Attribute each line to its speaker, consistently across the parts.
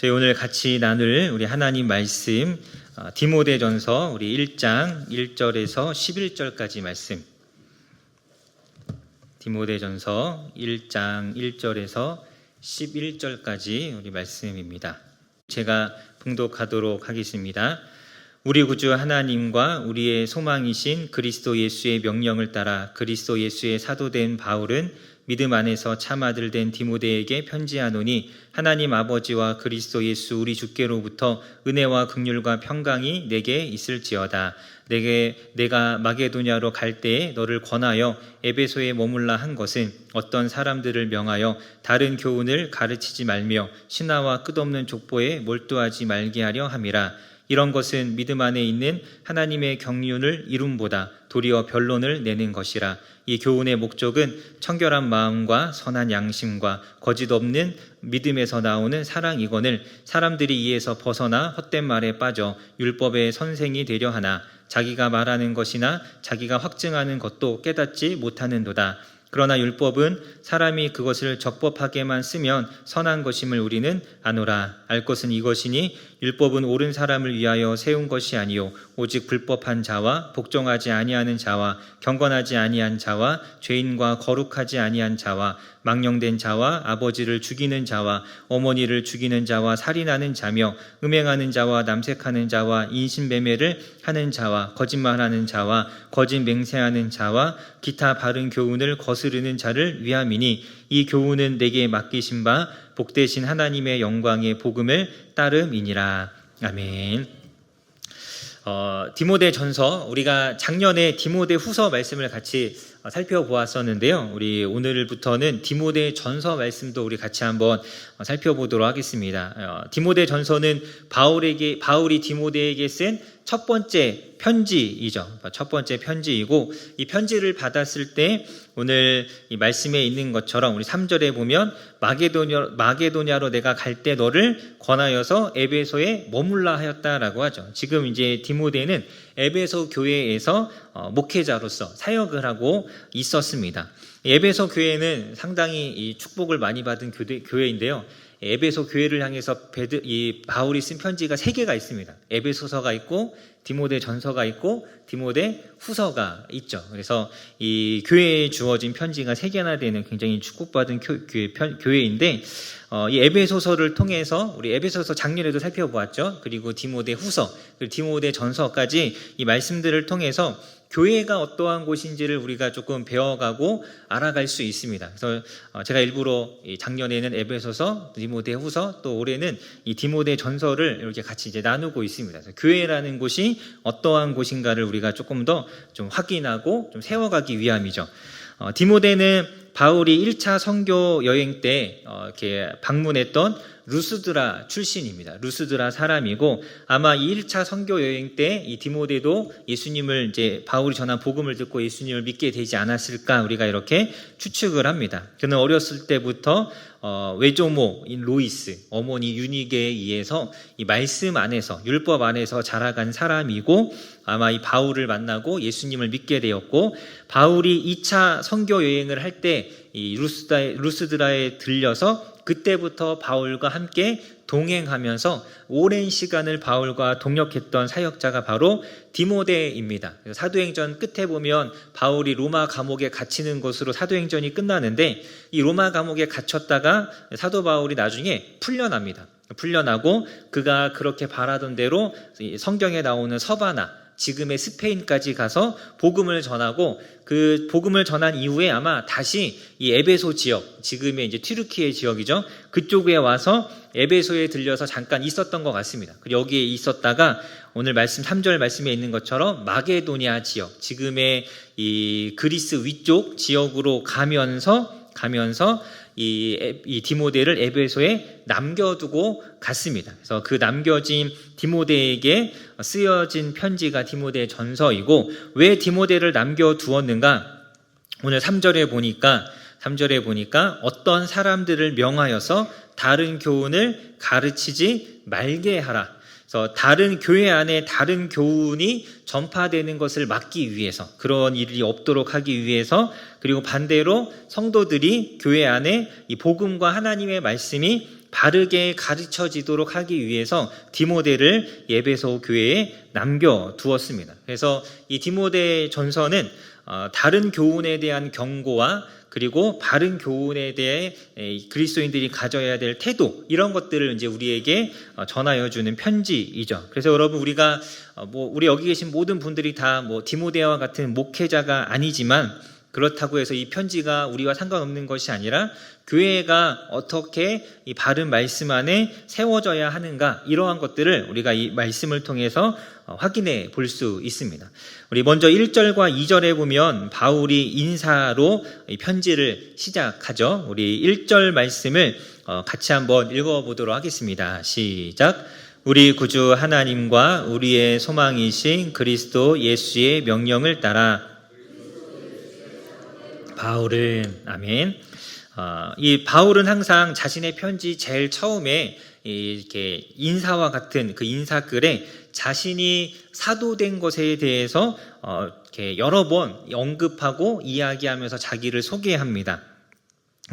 Speaker 1: 저희 오늘 같이 나눌 우리 하나님 말씀 디모데전서 우리 1장 1절에서 11절까지 말씀. 디모데전서 1장 1절에서 11절까지 우리 말씀입니다. 제가 봉독하도록 하겠습니다. 우리 구주 하나님과 우리의 소망이신 그리스도 예수의 명령을 따라 그리스도 예수의 사도된 바울은 믿음 안에서 참 아들 된 디모데에게 편지하노니 하나님 아버지와 그리스도 예수 우리 주께로부터 은혜와 긍휼과 평강이 내게 있을지어다. 내가 마게도냐로 갈 때에 너를 권하여 에베소에 머물라 한 것은 어떤 사람들을 명하여 다른 교훈을 가르치지 말며 신화와 끝없는 족보에 몰두하지 말게 하려 함이라. 이런 것은 믿음 안에 있는 하나님의 경륜을 이룸보다 도리어 변론을 내는 것이라. 이 교훈의 목적은 청결한 마음과 선한 양심과 거짓 없는 믿음에서 나오는 사랑이거늘 사람들이 이에서 벗어나 헛된 말에 빠져 율법의 선생이 되려 하나 자기가 말하는 것이나 자기가 확증하는 것도 깨닫지 못하는도다. 그러나 율법은 사람이 그것을 적법하게만 쓰면 선한 것임을 우리는 아노라. 알 것은 이것이니 율법은 옳은 사람을 위하여 세운 것이 아니요 오직 불법한 자와 복종하지 아니하는 자와 경건하지 아니한 자와 죄인과 거룩하지 아니한 자와 망령된 자와 아버지를 죽이는 자와 어머니를 죽이는 자와 살인하는 자며 음행하는 자와 남색하는 자와 인신매매를 하는 자와 거짓말하는 자와 거짓 맹세하는 자와 기타 바른 교훈을 거스르는 자를 위함이니 이 교훈은 내게 맡기신 바 복되신 하나님의 영광의 복음을 따름이니라. 아멘. 디모데 전서, 우리가 작년에 디모데 후서 말씀을 같이 살펴보았었는데요. 우리 오늘부터는 디모데 전서 말씀도 우리 같이 한번 살펴보도록 하겠습니다. 디모데 전서는 바울이 디모데에게 쓴 첫 번째 편지이죠. 첫 번째 편지이고, 이 편지를 받았을 때 오늘 이 말씀에 있는 것처럼 우리 3절에 보면 마게도냐로 내가 갈 때 너를 권하여서 에베소에 머물라 하였다라고 하죠. 지금 이제 디모데는 에베소 교회에서 목회자로서 사역을 하고 있었습니다. 에베소 교회는 상당히 이 축복을 많이 받은 교회인데요. 에베소 교회를 향해서 바울이 쓴 편지가 3개가 있습니다. 에베소서가 있고 디모데 전서가 있고 디모데 후서가 있죠. 그래서 이 교회에 주어진 편지가 3개나 되는 굉장히 축복받은 교회인데 이 에베소서를 통해서 우리 에베소서 작년에도 살펴보았죠. 그리고 디모데 후서, 그리고 디모데 전서까지 이 말씀들을 통해서 교회가 어떠한 곳인지를 우리가 조금 배워가고 알아갈 수 있습니다. 그래서 제가 일부러 작년에는 에베소서, 디모데 후서, 또 올해는 이 디모데 전서를 이렇게 같이 이제 나누고 있습니다. 그래서 교회라는 곳이 어떠한 곳인가를 우리가 조금 더 좀 확인하고 좀 세워가기 위함이죠. 디모데는 바울이 1차 선교 여행 때 이렇게 방문했던 루스드라 출신입니다. 루스드라 사람이고, 아마 이 1차 선교 여행 때 이 디모데도 예수님을 이제 바울이 전한 복음을 듣고 예수님을 믿게 되지 않았을까 우리가 이렇게 추측을 합니다. 그는 어렸을 때부터 외조모인 로이스, 어머니 유니게에 의해서 이 말씀 안에서, 율법 안에서 자라간 사람이고, 아마 이 바울을 만나고 예수님을 믿게 되었고, 바울이 2차 선교 여행을 할 때 이 루스드라에 들려서 그때부터 바울과 함께 동행하면서 오랜 시간을 바울과 동역했던 사역자가 바로 디모데입니다. 사도행전 끝에 보면 바울이 로마 감옥에 갇히는 것으로 사도행전이 끝나는데, 이 로마 감옥에 갇혔다가 사도 바울이 나중에 풀려납니다. 풀려나고 그가 그렇게 바라던 대로 성경에 나오는 서바나, 지금의 스페인까지 가서 복음을 전하고, 그 복음을 전한 이후에 아마 다시 이 에베소 지역, 지금의 이제 튀르키예 지역이죠. 그쪽에 와서 에베소에 들려서 잠깐 있었던 것 같습니다. 그리고 여기에 있었다가 오늘 말씀 3절 말씀에 있는 것처럼 마게도냐 지역, 지금의 이 그리스 위쪽 지역으로 가면서 이 디모데를 에베소에 남겨두고 갔습니다. 그래서 그 남겨진 디모데에게 쓰여진 편지가 디모데 전서이고, 왜 디모데를 남겨두었는가? 오늘 3절에 보니까 어떤 사람들을 명하여서 다른 교훈을 가르치지 말게 하라. 그래서 다른 교회 안에 다른 교훈이 전파되는 것을 막기 위해서, 그런 일이 없도록 하기 위해서, 그리고 반대로 성도들이 교회 안에 이 복음과 하나님의 말씀이 바르게 가르쳐지도록 하기 위해서 디모데를 에베소 교회에 남겨두었습니다. 그래서 이 디모데 전서는 다른 교훈에 대한 경고와 그리고 바른 교훈에 대해 그리스도인들이 가져야 될 태도, 이런 것들을 이제 우리에게 전하여 주는 편지이죠. 그래서 여러분, 우리가 우리 여기 계신 모든 분들이 다 디모데와 같은 목회자가 아니지만, 그렇다고 해서 이 편지가 우리와 상관없는 것이 아니라 교회가 어떻게 이 바른 말씀 안에 세워져야 하는가, 이러한 것들을 우리가 이 말씀을 통해서 확인해 볼 수 있습니다. 우리 먼저 1절과 2절에 보면 바울이 인사로 이 편지를 시작하죠. 우리 1절 말씀을 같이 한번 읽어보도록 하겠습니다. 시작. 우리 구주 하나님과 우리의 소망이신 그리스도 예수의 명령을 따라 바울은, 아멘. 이 바울은 항상 자신의 편지 제일 처음에 이렇게 인사와 같은 그 인사글에 자신이 사도된 것에 대해서 이렇게 여러 번 언급하고 이야기하면서 자기를 소개합니다.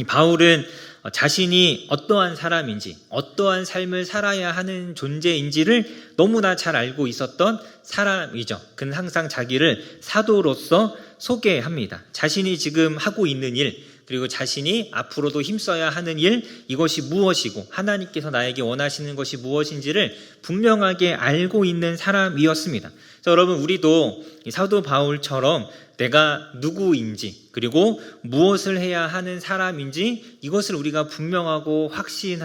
Speaker 1: 바울은 자신이 어떠한 사람인지, 어떠한 삶을 살아야 하는 존재인지를 너무나 잘 알고 있었던 사람이죠. 그는 항상 자기를 사도로서 소개합니다. 자신이 지금 하고 있는 일, 그리고 자신이 앞으로도 힘써야 하는 일, 이것이 무엇이고 하나님께서 나에게 원하시는 것이 무엇인지를 분명하게 알고 있는 사람이었습니다. 그래서 여러분, 우리도 사도 바울처럼 내가 누구인지, 그리고 무엇을 해야 하는 사람인지, 이것을 우리가 분명하고 확신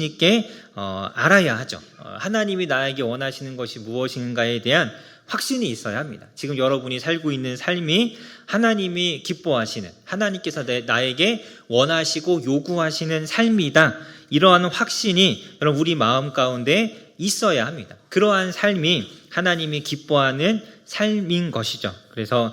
Speaker 1: 있게 알아야 하죠. 하나님이 나에게 원하시는 것이 무엇인가에 대한 확신이 있어야 합니다. 지금 여러분이 살고 있는 삶이 하나님이 기뻐하시는, 하나님께서 나에게 원하시고 요구하시는 삶이다, 이러한 확신이 여러분 우리 마음 가운데 있어야 합니다. 그러한 삶이 하나님이 기뻐하는 삶인 것이죠. 그래서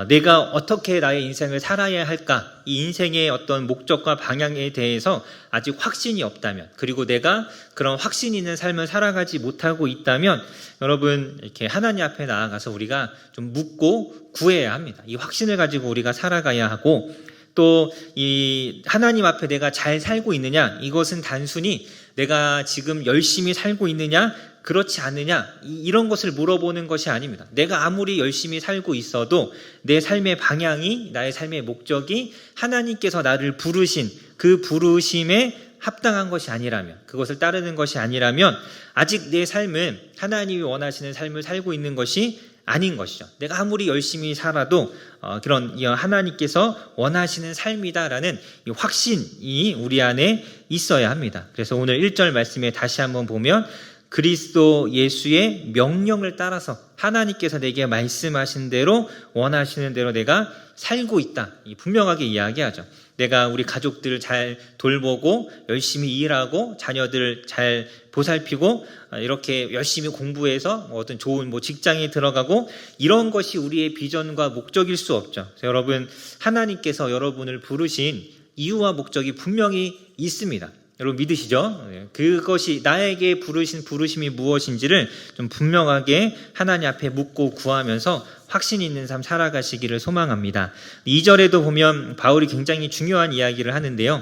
Speaker 1: 내가 어떻게 나의 인생을 살아야 할까, 이 인생의 어떤 목적과 방향에 대해서 아직 확신이 없다면, 그리고 내가 그런 확신 있는 삶을 살아가지 못하고 있다면, 여러분, 이렇게 하나님 앞에 나아가서 우리가 좀 묻고 구해야 합니다. 이 확신을 가지고 우리가 살아가야 하고, 또 이 하나님 앞에 내가 잘 살고 있느냐, 이것은 단순히 내가 지금 열심히 살고 있느냐, 그렇지 않느냐, 이런 것을 물어보는 것이 아닙니다. 내가 아무리 열심히 살고 있어도 내 삶의 방향이, 나의 삶의 목적이 하나님께서 나를 부르신 그 부르심에 합당한 것이 아니라면, 그것을 따르는 것이 아니라면 아직 내 삶은 하나님이 원하시는 삶을 살고 있는 것이 아닌 것이죠. 내가 아무리 열심히 살아도 그런 하나님께서 원하시는 삶이다라는 이 확신이 우리 안에 있어야 합니다. 그래서 오늘 1절 말씀에 다시 한번 보면, 그리스도 예수의 명령을 따라서 하나님께서 내게 말씀하신 대로, 원하시는 대로 내가 살고 있다, 분명하게 이야기하죠. 내가 우리 가족들을 잘 돌보고 열심히 일하고 자녀들 잘 보살피고 이렇게 열심히 공부해서 어떤 좋은 직장에 들어가고, 이런 것이 우리의 비전과 목적일 수 없죠. 그래서 여러분, 하나님께서 여러분을 부르신 이유와 목적이 분명히 있습니다. 여러분 믿으시죠? 그것이 나에게 부르심이 무엇인지를 좀 분명하게 하나님 앞에 묻고 구하면서 확신 있는 삶 살아가시기를 소망합니다. 2절에도 보면 바울이 굉장히 중요한 이야기를 하는데요.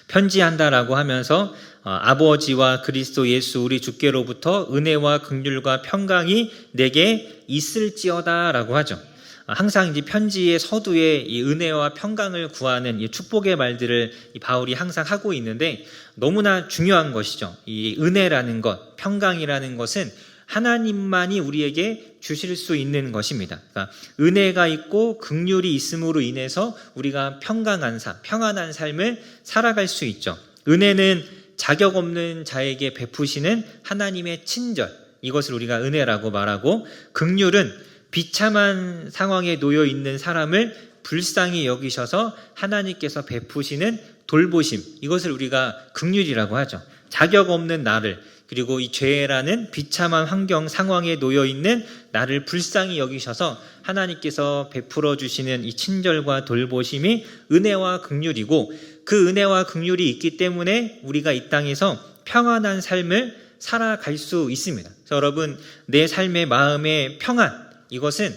Speaker 1: 편지한다라고 하면서 아버지와 그리스도 예수 우리 주께로부터 은혜와 긍휼과 평강이 내게 있을지어다라고 하죠. 항상 이제 편지의 서두에 이 은혜와 평강을 구하는 이 축복의 말들을 이 바울이 항상 하고 있는데, 너무나 중요한 것이죠. 이 은혜라는 것, 평강이라는 것은 하나님만이 우리에게 주실 수 있는 것입니다. 그러니까 은혜가 있고 긍휼이 있음으로 인해서 우리가 평강한 삶, 평안한 삶을 살아갈 수 있죠. 은혜는 자격 없는 자에게 베푸시는 하나님의 친절, 이것을 우리가 은혜라고 말하고, 긍휼은 비참한 상황에 놓여 있는 사람을 불쌍히 여기셔서 하나님께서 베푸시는 돌보심, 이것을 우리가 긍휼이라고 하죠. 자격 없는 나를, 그리고 이 죄라는 비참한 환경 상황에 놓여 있는 나를 불쌍히 여기셔서 하나님께서 베풀어 주시는 이 친절과 돌보심이 은혜와 긍휼이고, 그 은혜와 긍휼이 있기 때문에 우리가 이 땅에서 평안한 삶을 살아갈 수 있습니다. 그래서 여러분, 내 삶의 마음의 평안, 이것은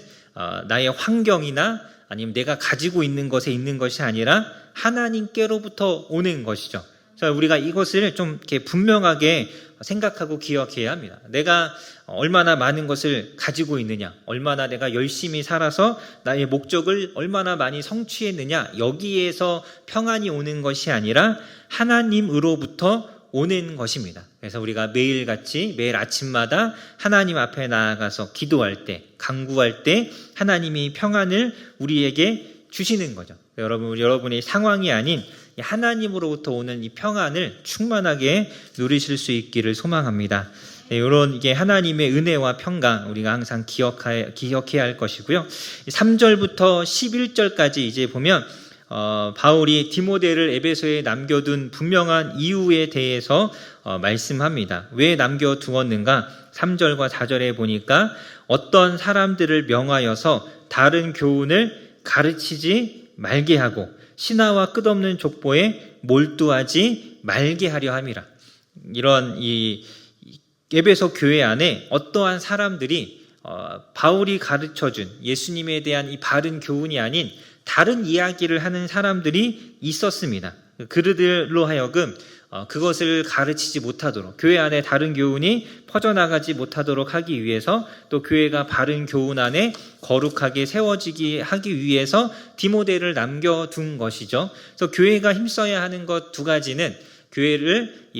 Speaker 1: 나의 환경이나 아니면 내가 가지고 있는 것에 있는 것이 아니라 하나님께로부터 오는 것이죠. 그래서 우리가 이것을 좀 이렇게 분명하게 생각하고 기억해야 합니다. 내가 얼마나 많은 것을 가지고 있느냐, 얼마나 내가 열심히 살아서 나의 목적을 얼마나 많이 성취했느냐, 여기에서 평안이 오는 것이 아니라 하나님으로부터 오는 것입니다. 그래서 우리가 매일같이 매일 아침마다 하나님 앞에 나아가서 기도할 때, 간구할 때 하나님이 평안을 우리에게 주시는 거죠. 여러분의 상황이 아닌 하나님으로부터 오는 이 평안을 충만하게 누리실 수 있기를 소망합니다. 이런 이게 하나님의 은혜와 평강 우리가 항상 기억해야 할 것이고요. 3절부터 11절까지 이제 보면 바울이 디모데를 에베소에 남겨둔 분명한 이유에 대해서 말씀합니다. 왜 남겨두었는가? 3절과 4절에 보니까 어떤 사람들을 명하여서 다른 교훈을 가르치지 말게 하고 신하와 끝없는 족보에 몰두하지 말게 하려 함이라. 이런 이 에베소 교회 안에 어떠한 사람들이 바울이 가르쳐준 예수님에 대한 이 바른 교훈이 아닌 다른 이야기를 하는 사람들이 있었습니다. 그들로 하여금 그것을 가르치지 못하도록, 교회 안에 다른 교훈이 퍼져나가지 못하도록 하기 위해서, 또 교회가 바른 교훈 안에 거룩하게 세워지게 하기 위해서 디모데를 남겨둔 것이죠. 그래서 교회가 힘써야 하는 것 두 가지는 교회를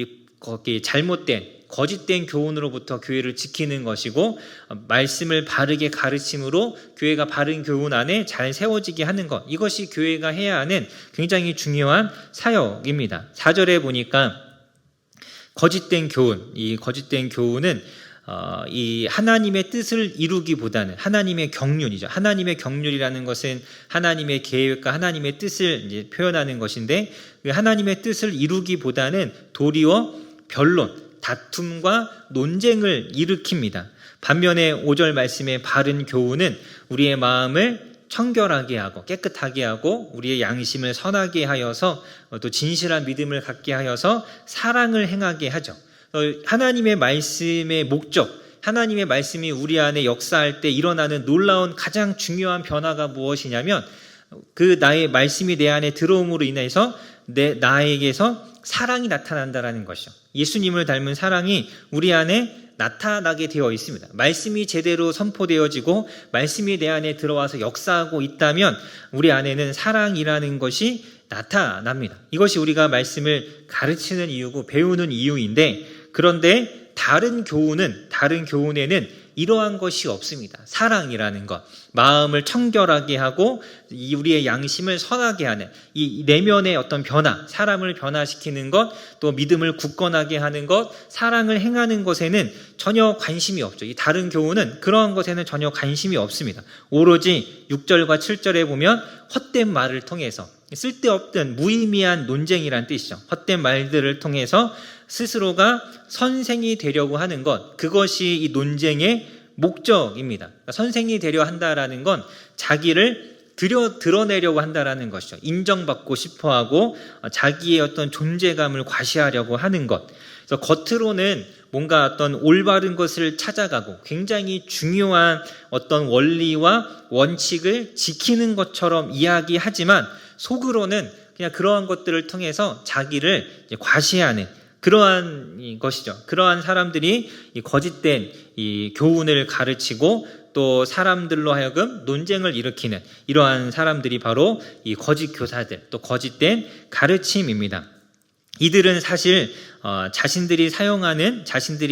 Speaker 1: 거기 잘못된 거짓된 교훈으로부터 교회를 지키는 것이고, 말씀을 바르게 가르침으로 교회가 바른 교훈 안에 잘 세워지게 하는 것, 이것이 교회가 해야 하는 굉장히 중요한 사역입니다. 4절에 보니까 거짓된 교훈, 이 거짓된 교훈은 이 하나님의 뜻을 이루기보다는 하나님의 경륜이죠. 하나님의 경륜이라는 것은 하나님의 계획과 하나님의 뜻을 이제 표현하는 것인데, 그 하나님의 뜻을 이루기보다는 도리어 변론, 다툼과 논쟁을 일으킵니다. 반면에 5절 말씀의 바른 교훈은 우리의 마음을 청결하게 하고 깨끗하게 하고 우리의 양심을 선하게 하여서 또 진실한 믿음을 갖게 하여서 사랑을 행하게 하죠. 하나님의 말씀의 목적, 하나님의 말씀이 우리 안에 역사할 때 일어나는 놀라운 가장 중요한 변화가 무엇이냐면, 그 나의 말씀이 내 안에 들어옴으로 인해서 나에게서 사랑이 나타난다라는 것이죠. 예수님을 닮은 사랑이 우리 안에 나타나게 되어 있습니다. 말씀이 제대로 선포되어지고 말씀이 내 안에 들어와서 역사하고 있다면 우리 안에는 사랑이라는 것이 나타납니다. 이것이 우리가 말씀을 가르치는 이유고 배우는 이유인데, 그런데 다른 교훈에는 이러한 것이 없습니다. 사랑이라는 것, 마음을 청결하게 하고 우리의 양심을 선하게 하는 이 내면의 어떤 변화, 사람을 변화시키는 것, 또 믿음을 굳건하게 하는 것, 사랑을 행하는 것에는 전혀 관심이 없죠. 이 다른 교훈은 그러한 것에는 전혀 관심이 없습니다. 오로지 6절과 7절에 보면 헛된 말을 통해서, 쓸데없던 무의미한 논쟁이란 뜻이죠. 헛된 말들을 통해서 스스로가 선생이 되려고 하는 것, 그것이 이 논쟁의 목적입니다. 그러니까 선생이 되려 한다라는 건 자기를 드러내려고 한다라는 것이죠. 인정받고 싶어하고 자기의 어떤 존재감을 과시하려고 하는 것. 그래서 겉으로는 뭔가 어떤 올바른 것을 찾아가고 굉장히 중요한 어떤 원리와 원칙을 지키는 것처럼 이야기하지만 속으로는 그냥 그러한 것들을 통해서 자기를 과시하는 그러한 것이죠. 그러한 사람들이 이 거짓된 이 교훈을 가르치고 또 사람들로 하여금 논쟁을 일으키는 이러한 사람들이 바로 이 거짓 교사들, 또 거짓된 가르침입니다. 이들은 사실 자신들이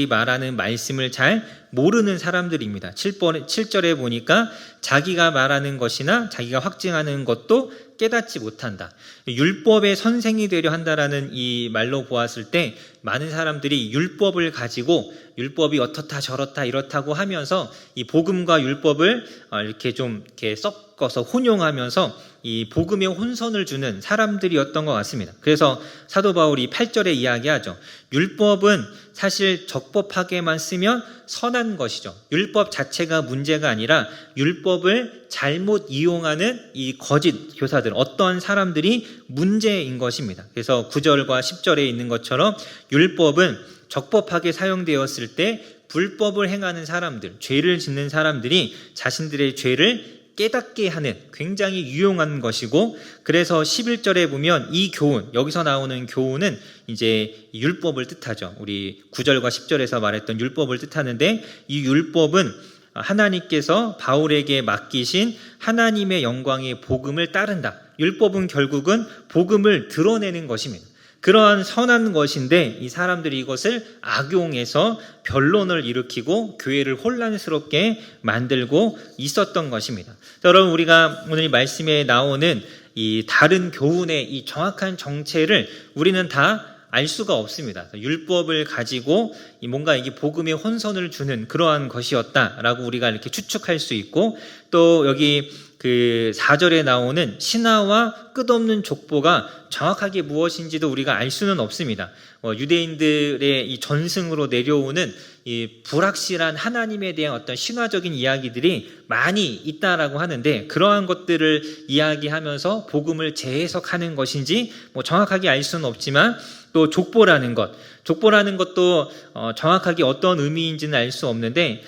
Speaker 1: 말하는 말씀을 잘 모르는 사람들입니다. 7절에 보니까 자기가 말하는 것이나 자기가 확증하는 것도 깨닫지 못한다. 율법의 선생이 되려 한다라는 이 말로 보았을 때 많은 사람들이 율법을 가지고 율법이 어떻다 저렇다 이렇다고 하면서 이 복음과 율법을 이렇게 섞어서 혼용하면서 이 복음의 혼선을 주는 사람들이었던 것 같습니다. 그래서 사도 바울이 8절에 이야기하죠. 율법은 사실 적법하게만 쓰면 선한 것이죠. 율법 자체가 문제가 아니라 율법을 잘못 이용하는 이 거짓 교사들, 어떠한 사람들이 문제인 것입니다. 그래서 9절과 10절에 있는 것처럼 율법은 적법하게 사용되었을 때 불법을 행하는 사람들, 죄를 짓는 사람들이 자신들의 죄를 깨닫게 하는 굉장히 유용한 것이고, 그래서 11절에 보면 이 교훈, 여기서 나오는 교훈은 이제 율법을 뜻하죠. 우리 9절과 10절에서 말했던 율법을 뜻하는데, 이 율법은 하나님께서 바울에게 맡기신 하나님의 영광의 복음을 따른다. 율법은 결국은 복음을 드러내는 것입니다. 그러한 선한 것인데 이 사람들이 이것을 악용해서 변론을 일으키고 교회를 혼란스럽게 만들고 있었던 것입니다. 여러분, 우리가 오늘 이 말씀에 나오는 이 다른 교훈의 이 정확한 정체를 우리는 다 알 수가 없습니다. 율법을 가지고 뭔가 이게 복음의 혼선을 주는 그러한 것이었다라고 우리가 이렇게 추측할 수 있고, 또 여기 그 4절에 나오는 신하와 끝없는 족보가 정확하게 무엇인지도 우리가 알 수는 없습니다. 유대인들의 이 전승으로 내려오는 이 불확실한 하나님에 대한 어떤 신화적인 이야기들이 많이 있다라고 하는데, 그러한 것들을 이야기하면서 복음을 재해석하는 것인지 정확하게 알 수는 없지만, 또 족보라는 것도 정확하게 어떤 의미인지는 알 수 없는데,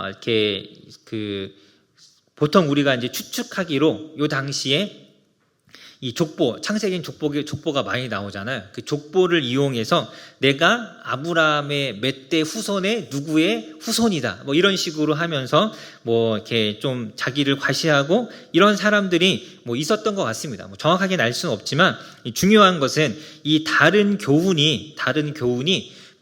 Speaker 1: 이렇게 보통 우리가 이제 추측하기로 요 당시에 이 족보, 창세기엔 족보가 많이 나오잖아요. 그 족보를 이용해서 내가 아브라함의 몇 대 후손의 누구의 후손이다, 이런 식으로 하면서 이렇게 좀 자기를 과시하고 이런 사람들이 있었던 것 같습니다. 정확하게는 알 수는 없지만, 중요한 것은 이 다른 교훈이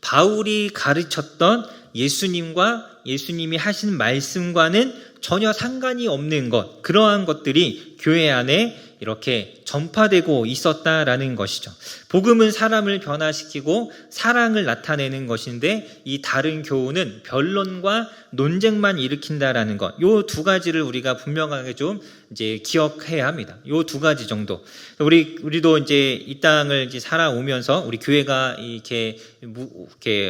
Speaker 1: 바울이 가르쳤던 예수님이 하신 말씀과는 전혀 상관이 없는 것, 그러한 것들이 교회 안에 이렇게 전파되고 있었다라는 것이죠. 복음은 사람을 변화시키고 사랑을 나타내는 것인데, 이 다른 교훈은 변론과 논쟁만 일으킨다라는 것, 요 두 가지를 우리가 분명하게 좀 이제 기억해야 합니다. 요 두 가지 정도. 우리도 이제 이 땅을 이제 살아오면서, 우리 교회가 이렇게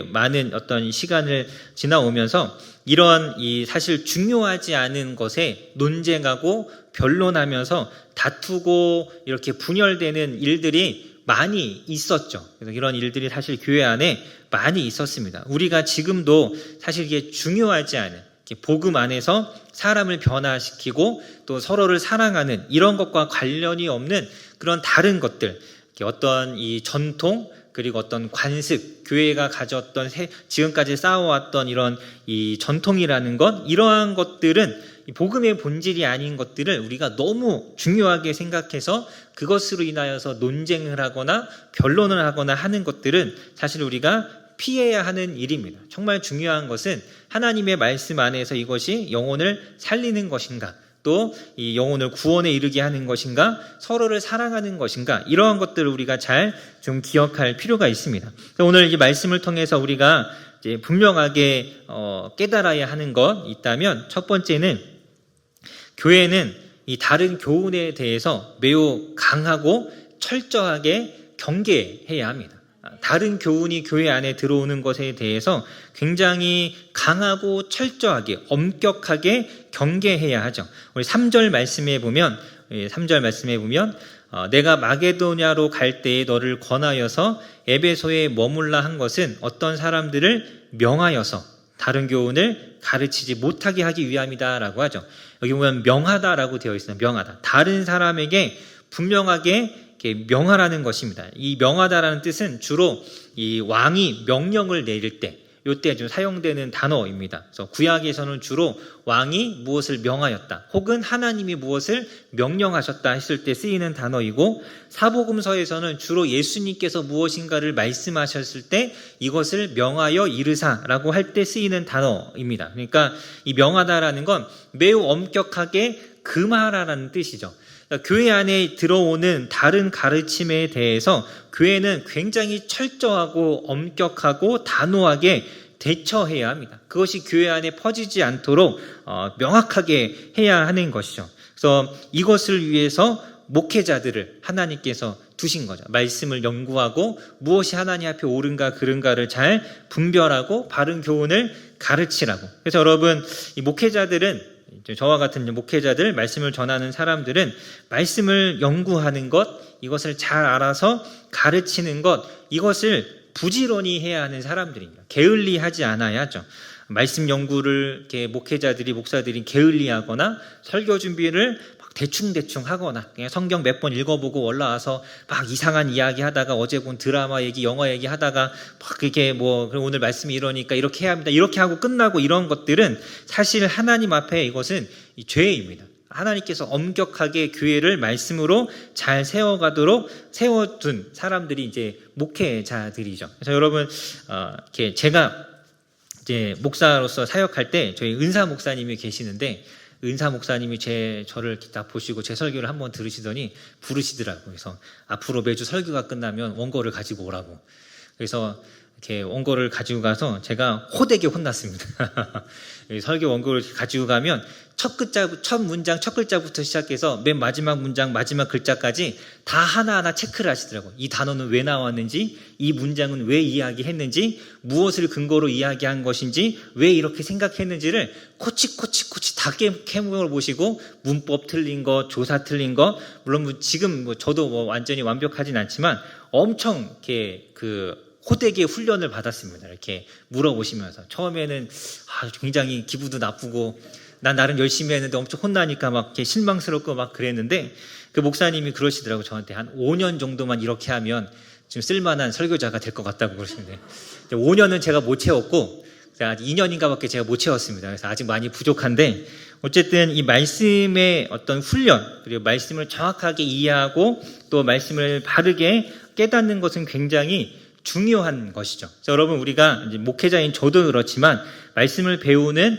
Speaker 1: 많은 어떤 시간을 지나오면서 이런 이 사실 중요하지 않은 것에 논쟁하고 변론하면서 다투고 이렇게 분열되는 일들이 많이 있었죠. 그래서 이런 일들이 사실 교회 안에 많이 있었습니다. 우리가 지금도 사실 이게 중요하지 않은, 복음 안에서 사람을 변화시키고 또 서로를 사랑하는 이런 것과 관련이 없는 그런 다른 것들, 어떤 이 전통, 그리고 어떤 관습, 교회가 가졌던 지금까지 쌓아왔던 이런 이 전통이라는 것, 이러한 것들은 복음의 본질이 아닌 것들을 우리가 너무 중요하게 생각해서 그것으로 인하여서 논쟁을 하거나 변론을 하거나 하는 것들은 사실 우리가 피해야 하는 일입니다. 정말 중요한 것은 하나님의 말씀 안에서 이것이 영혼을 살리는 것인가, 또 이 영혼을 구원에 이르게 하는 것인가, 서로를 사랑하는 것인가, 이러한 것들을 우리가 잘 좀 기억할 필요가 있습니다. 오늘 이 말씀을 통해서 우리가 이제 분명하게 깨달아야 하는 것 있다면, 첫 번째는 교회는 이 다른 교훈에 대해서 매우 강하고 철저하게 경계해야 합니다. 다른 교훈이 교회 안에 들어오는 것에 대해서 굉장히 강하고 철저하게, 엄격하게 경계해야 하죠. 우리 3절 말씀에 보면 내가 마게도냐로 갈 때에 너를 권하여서 에베소에 머물라 한 것은 어떤 사람들을 명하여서 다른 교훈을 가르치지 못하게 하기 위함이다라고 하죠. 여기 보면 명하다라고 되어 있어요. 명하다. 다른 사람에게 분명하게 명하라는 것입니다. 이 명하다라는 뜻은 주로 이 왕이 명령을 내릴 때, 이때 좀 사용되는 단어입니다. 그래서 구약에서는 주로 왕이 무엇을 명하였다, 혹은 하나님이 무엇을 명령하셨다 했을 때 쓰이는 단어이고, 사복음서에서는 주로 예수님께서 무엇인가를 말씀하셨을 때 이것을 명하여 이르사라고 할 때 쓰이는 단어입니다. 그러니까 이 명하다라는 건 매우 엄격하게 금하라라는 뜻이죠. 교회 안에 들어오는 다른 가르침에 대해서 교회는 굉장히 철저하고 엄격하고 단호하게 대처해야 합니다. 그것이 교회 안에 퍼지지 않도록 명확하게 해야 하는 것이죠. 그래서 이것을 위해서 목회자들을 하나님께서 두신 거죠. 말씀을 연구하고 무엇이 하나님 앞에 옳은가 그른가를 잘 분별하고 바른 교훈을 가르치라고. 그래서 여러분, 이 목회자들은, 저와 같은 목회자들, 말씀을 전하는 사람들은 말씀을 연구하는 것, 이것을 잘 알아서 가르치는 것, 이것을 부지런히 해야 하는 사람들입니다. 게을리 하지 않아야죠. 말씀 연구를 이렇게 목사들이 게을리하거나 설교 준비를 막 대충 하거나 그냥 성경 몇 번 읽어보고 올라와서 막 이상한 이야기 하다가 어제 본 드라마 얘기, 영화 얘기 하다가 막 그게 그럼 오늘 말씀이 이러니까 이렇게 해야 합니다. 이렇게 하고 끝나고 이런 것들은 사실 하나님 앞에 이것은 죄입니다. 하나님께서 엄격하게 교회를 말씀으로 잘 세워둔 사람들이 이제 목회자들이죠. 그래서 여러분, 이렇게 제가 이제 목사로서 사역할 때 저희 은사 목사님이 계시는데 은사 목사님이 저를 딱 보시고 제 설교를 한번 들으시더니 부르시더라고요. 그래서 앞으로 매주 설교가 끝나면 원고를 가지고 오라고. 그래서 이렇게 원고를 가지고 가서 제가 호되게 혼났습니다. 설교 원고를 가지고 가면 첫 문장, 첫 글자부터 시작해서 맨 마지막 문장, 마지막 글자까지 다 하나하나 체크를 하시더라고요. 이 단어는 왜 나왔는지, 이 문장은 왜 이야기했는지, 무엇을 근거로 이야기한 것인지, 왜 이렇게 생각했는지를 코치 다 캐물어 보시고 문법 틀린 거, 조사 틀린 거, 물론 지금 저도 완전히 완벽하진 않지만 엄청 이렇게 호되게 훈련을 받았습니다. 이렇게 물어보시면서 처음에는 굉장히 기분도 나쁘고 난 나름 열심히 했는데 엄청 혼나니까 막 이렇게 실망스럽고 막 그랬는데 그 목사님이 그러시더라고요. 저한테 한 5년 정도만 이렇게 하면 좀 쓸만한 설교자가 될 것 같다고 그러시는데 5년은 제가 못 채웠고 2년인가밖에 제가 못 채웠습니다. 그래서 아직 많이 부족한데 어쨌든 이 말씀의 어떤 훈련 그리고 말씀을 정확하게 이해하고 또 말씀을 바르게 깨닫는 것은 굉장히 중요한 것이죠. 그래서 여러분 우리가 이제 목회자인 저도 그렇지만 말씀을 배우는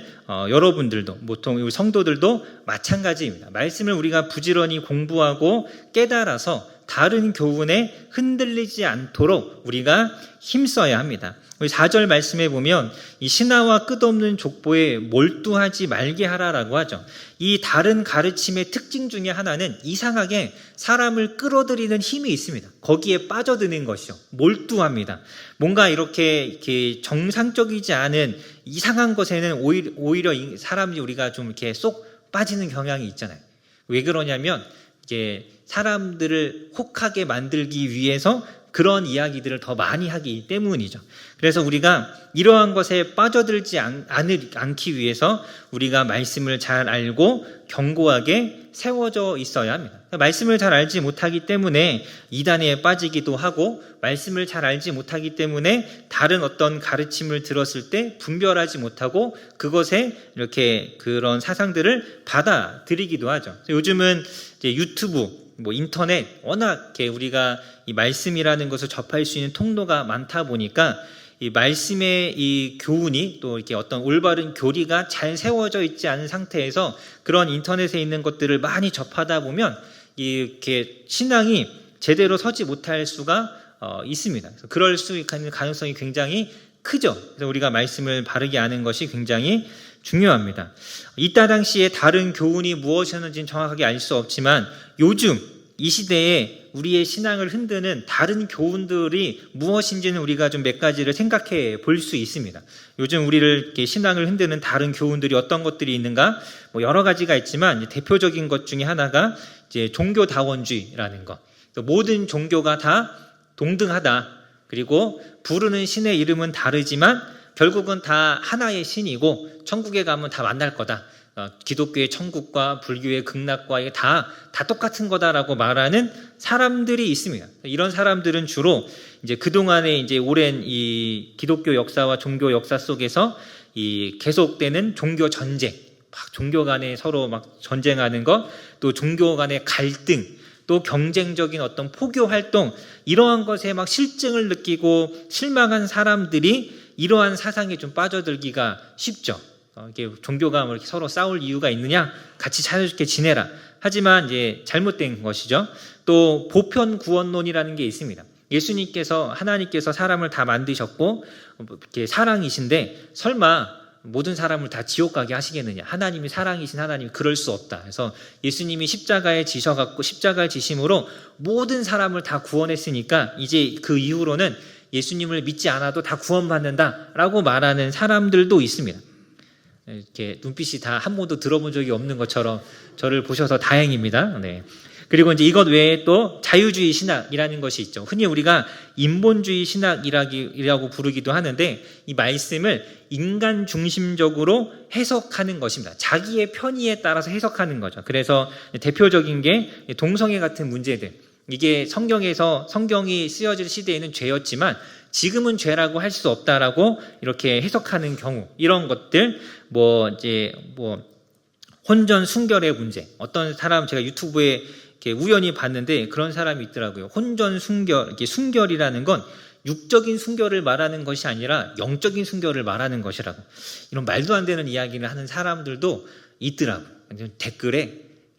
Speaker 1: 여러분들도 보통 우리 성도들도 마찬가지입니다. 말씀을 우리가 부지런히 공부하고 깨달아서 다른 교훈에 흔들리지 않도록 우리가 힘써야 합니다. 4절 말씀에 보면 이 신하와 끝없는 족보에 몰두하지 말게 하라라고 하죠. 이 다른 가르침의 특징 중에 하나는 이상하게 사람을 끌어들이는 힘이 있습니다. 거기에 빠져드는 것이죠. 몰두합니다. 뭔가 이렇게 정상적이지 않은 이상한 것에는 오히려 사람이 우리가 좀 이렇게 쏙 빠지는 경향이 있잖아요. 왜 그러냐면 이게 사람들을 혹하게 만들기 위해서 그런 이야기들을 더 많이 하기 때문이죠. 그래서 우리가 이러한 것에 빠져들지 않기 위해서 우리가 말씀을 잘 알고 견고하게 세워져 있어야 합니다. 말씀을 잘 알지 못하기 때문에 이단에 빠지기도 하고 말씀을 잘 알지 못하기 때문에 다른 어떤 가르침을 들었을 때 분별하지 못하고 그것에 이렇게 그런 사상들을 받아들이기도 하죠. 요즘은 이제 유튜브 인터넷 워낙 우리가 이 말씀이라는 것을 접할 수 있는 통로가 많다 보니까 이 말씀의 이 교훈이 또 이렇게 어떤 올바른 교리가 잘 세워져 있지 않은 상태에서 그런 인터넷에 있는 것들을 많이 접하다 보면 이렇게 신앙이 제대로 서지 못할 수가 있습니다. 그래서 그럴 수 있는 가능성이 굉장히 크죠. 그래서 우리가 말씀을 바르게 아는 것이 굉장히 중요합니다. 이때 당시에 다른 교훈이 무엇이었는지는 정확하게 알 수 없지만 요즘 이 시대에 우리의 신앙을 흔드는 다른 교훈들이 무엇인지는 우리가 좀 몇 가지를 생각해 볼 수 있습니다. 요즘 우리를 이렇게 신앙을 흔드는 다른 교훈들이 어떤 것들이 있는가? 여러 가지가 있지만 대표적인 것 중에 하나가 이제 종교다원주의라는 것. 모든 종교가 다 동등하다. 그리고 부르는 신의 이름은 다르지만 결국은 다 하나의 신이고 천국에 가면 다 만날 거다. 기독교의 천국과 불교의 극락과 이게 다 똑같은 거다라고 말하는 사람들이 있습니다. 이런 사람들은 주로 이제 그동안에 이제 오랜 이 기독교 역사와 종교 역사 속에서 이 계속되는 종교 전쟁, 막 종교 간에 서로 막 전쟁하는 것, 또 종교 간의 갈등, 또 경쟁적인 어떤 포교 활동, 이러한 것에 막 실증을 느끼고 실망한 사람들이 이러한 사상에 좀 빠져들기가 쉽죠. 이게 종교가 이렇게 서로 싸울 이유가 있느냐? 같이 자유롭게 지내라. 하지만 이제 잘못된 것이죠. 또 보편 구원론이라는 게 있습니다. 하나님께서 사람을 다 만드셨고 이렇게 사랑이신데 설마 모든 사람을 다 지옥 가게 하시겠느냐? 하나님이 사랑이신 하나님이 그럴 수 없다. 그래서 예수님이 십자가에 지셔갖고 십자가의 지심으로 모든 사람을 다 구원했으니까 이제 그 이후로는 예수님을 믿지 않아도 다 구원받는다라고 말하는 사람들도 있습니다. 이렇게 눈빛이 다 한 번도 들어본 적이 없는 것처럼 저를 보셔서 다행입니다. 네. 그리고 이제 이것 외에 또 자유주의 신학이라는 것이 있죠. 흔히 우리가 인본주의 신학이라고 부르기도 하는데, 이 말씀을 인간 중심적으로 해석하는 것입니다. 자기의 편의에 따라서 해석하는 거죠. 그래서 대표적인 게 동성애 같은 문제들. 이게 성경이 쓰여질 시대에는 죄였지만 지금은 죄라고 할 수 없다라고 이렇게 해석하는 경우, 이런 것들, 혼전 순결의 문제. 어떤 사람 제가 유튜브에 이렇게 우연히 봤는데 그런 사람이 있더라고요. 혼전 순결, 이렇게 순결이라는 건 육적인 순결을 말하는 것이 아니라 영적인 순결을 말하는 것이라고. 이런 말도 안 되는 이야기를 하는 사람들도 있더라고요. 댓글에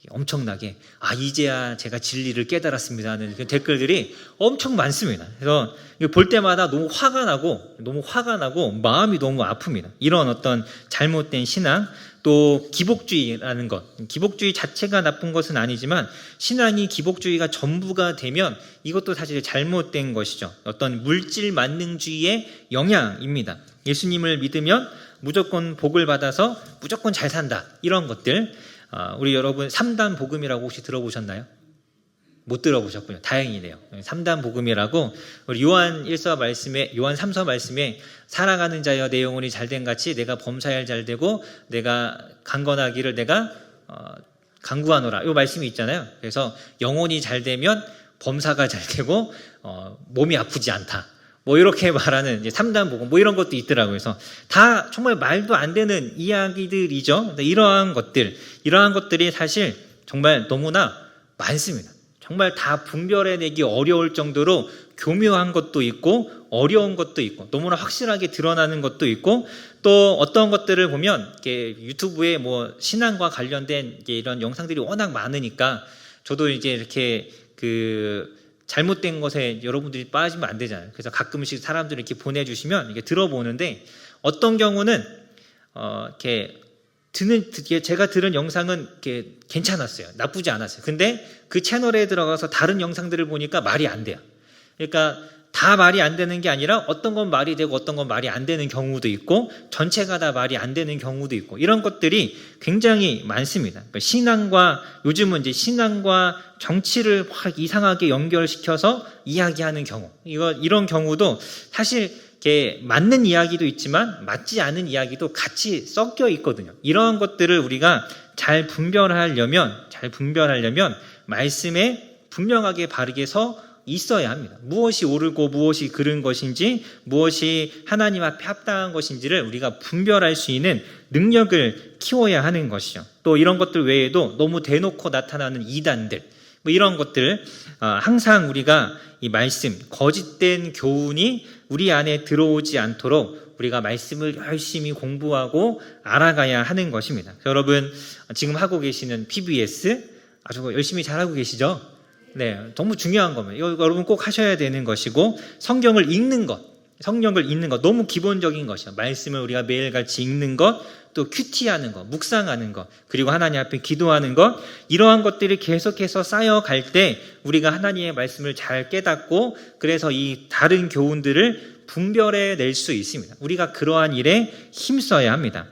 Speaker 1: 엄청나게 이제야 제가 진리를 깨달았습니다 하는 댓글들이 엄청 많습니다. 그래서 볼 때마다 너무 화가 나고 마음이 너무 아픕니다. 이런 어떤 잘못된 신앙, 또 기복주의라는 것, 기복주의 자체가 나쁜 것은 아니지만 신앙이 기복주의가 전부가 되면 이것도 사실 잘못된 것이죠. 어떤 물질 만능주의의 영향입니다. 예수님을 믿으면 무조건 복을 받아서 무조건 잘 산다, 이런 것들. 우리 여러분 3단 복음이라고 혹시 들어보셨나요? 못 들어보셨군요. 다행이네요. 3단 복음이라고 우리 요한 3서 말씀에 살아가는 자여 내 영혼이 잘된 같이 내가 범사에 잘되고 내가 강건하기를 내가 간구하노라, 이 말씀이 있잖아요. 그래서 영혼이 잘되면 범사가 잘되고 몸이 아프지 않다, 이렇게 말하는 이제 3단 복음, 이런 것도 있더라고요. 그래서 다 정말 말도 안 되는 이야기들이죠. 이러한 것들이 사실 정말 너무나 많습니다. 정말 다 분별해내기 어려울 정도로 교묘한 것도 있고 어려운 것도 있고 너무나 확실하게 드러나는 것도 있고, 또 어떤 것들을 보면 이렇게 유튜브에 신앙과 관련된 이런 영상들이 워낙 많으니까 저도 이제 이렇게 잘못된 것에 여러분들이 빠지면 안 되잖아요. 그래서 가끔씩 사람들이 이렇게 보내주시면 이게 들어보는데, 어떤 경우는 제가 들은 영상은 괜찮았어요. 나쁘지 않았어요. 근데 그 채널에 들어가서 다른 영상들을 보니까 말이 안 돼요. 그러니까 다 말이 안 되는 게 아니라 어떤 건 말이 되고 어떤 건 말이 안 되는 경우도 있고 전체가 다 말이 안 되는 경우도 있고, 이런 것들이 굉장히 많습니다. 그러니까 요즘은 이제 신앙과 정치를 확 이상하게 연결시켜서 이야기하는 경우, 이런 경우도 사실 맞는 이야기도 있지만 맞지 않은 이야기도 같이 섞여 있거든요. 이러한 것들을 우리가 잘 분별하려면 말씀에 분명하게 바르게 서 있어야 합니다. 무엇이 옳고 무엇이 그른 것인지, 무엇이 하나님 앞에 합당한 것인지를 우리가 분별할 수 있는 능력을 키워야 하는 것이죠. 또 이런 것들 외에도 너무 대놓고 나타나는 이단들, 이런 것들, 항상 우리가 이 말씀, 거짓된 교훈이 우리 안에 들어오지 않도록 우리가 말씀을 열심히 공부하고 알아가야 하는 것입니다. 여러분 지금 하고 계시는 PBS 아주 열심히 잘하고 계시죠? 네, 너무 중요한 겁니다. 이거 여러분 꼭 하셔야 되는 것이고, 성경을 읽는 것 너무 기본적인 것이에요. 말씀을 우리가 매일같이 읽는 것, 또 큐티하는 것, 묵상하는 것, 그리고 하나님 앞에 기도하는 것, 이러한 것들이 계속해서 쌓여갈 때 우리가 하나님의 말씀을 잘 깨닫고, 그래서 이 다른 교훈들을 분별해낼 수 있습니다. 우리가 그러한 일에 힘써야 합니다.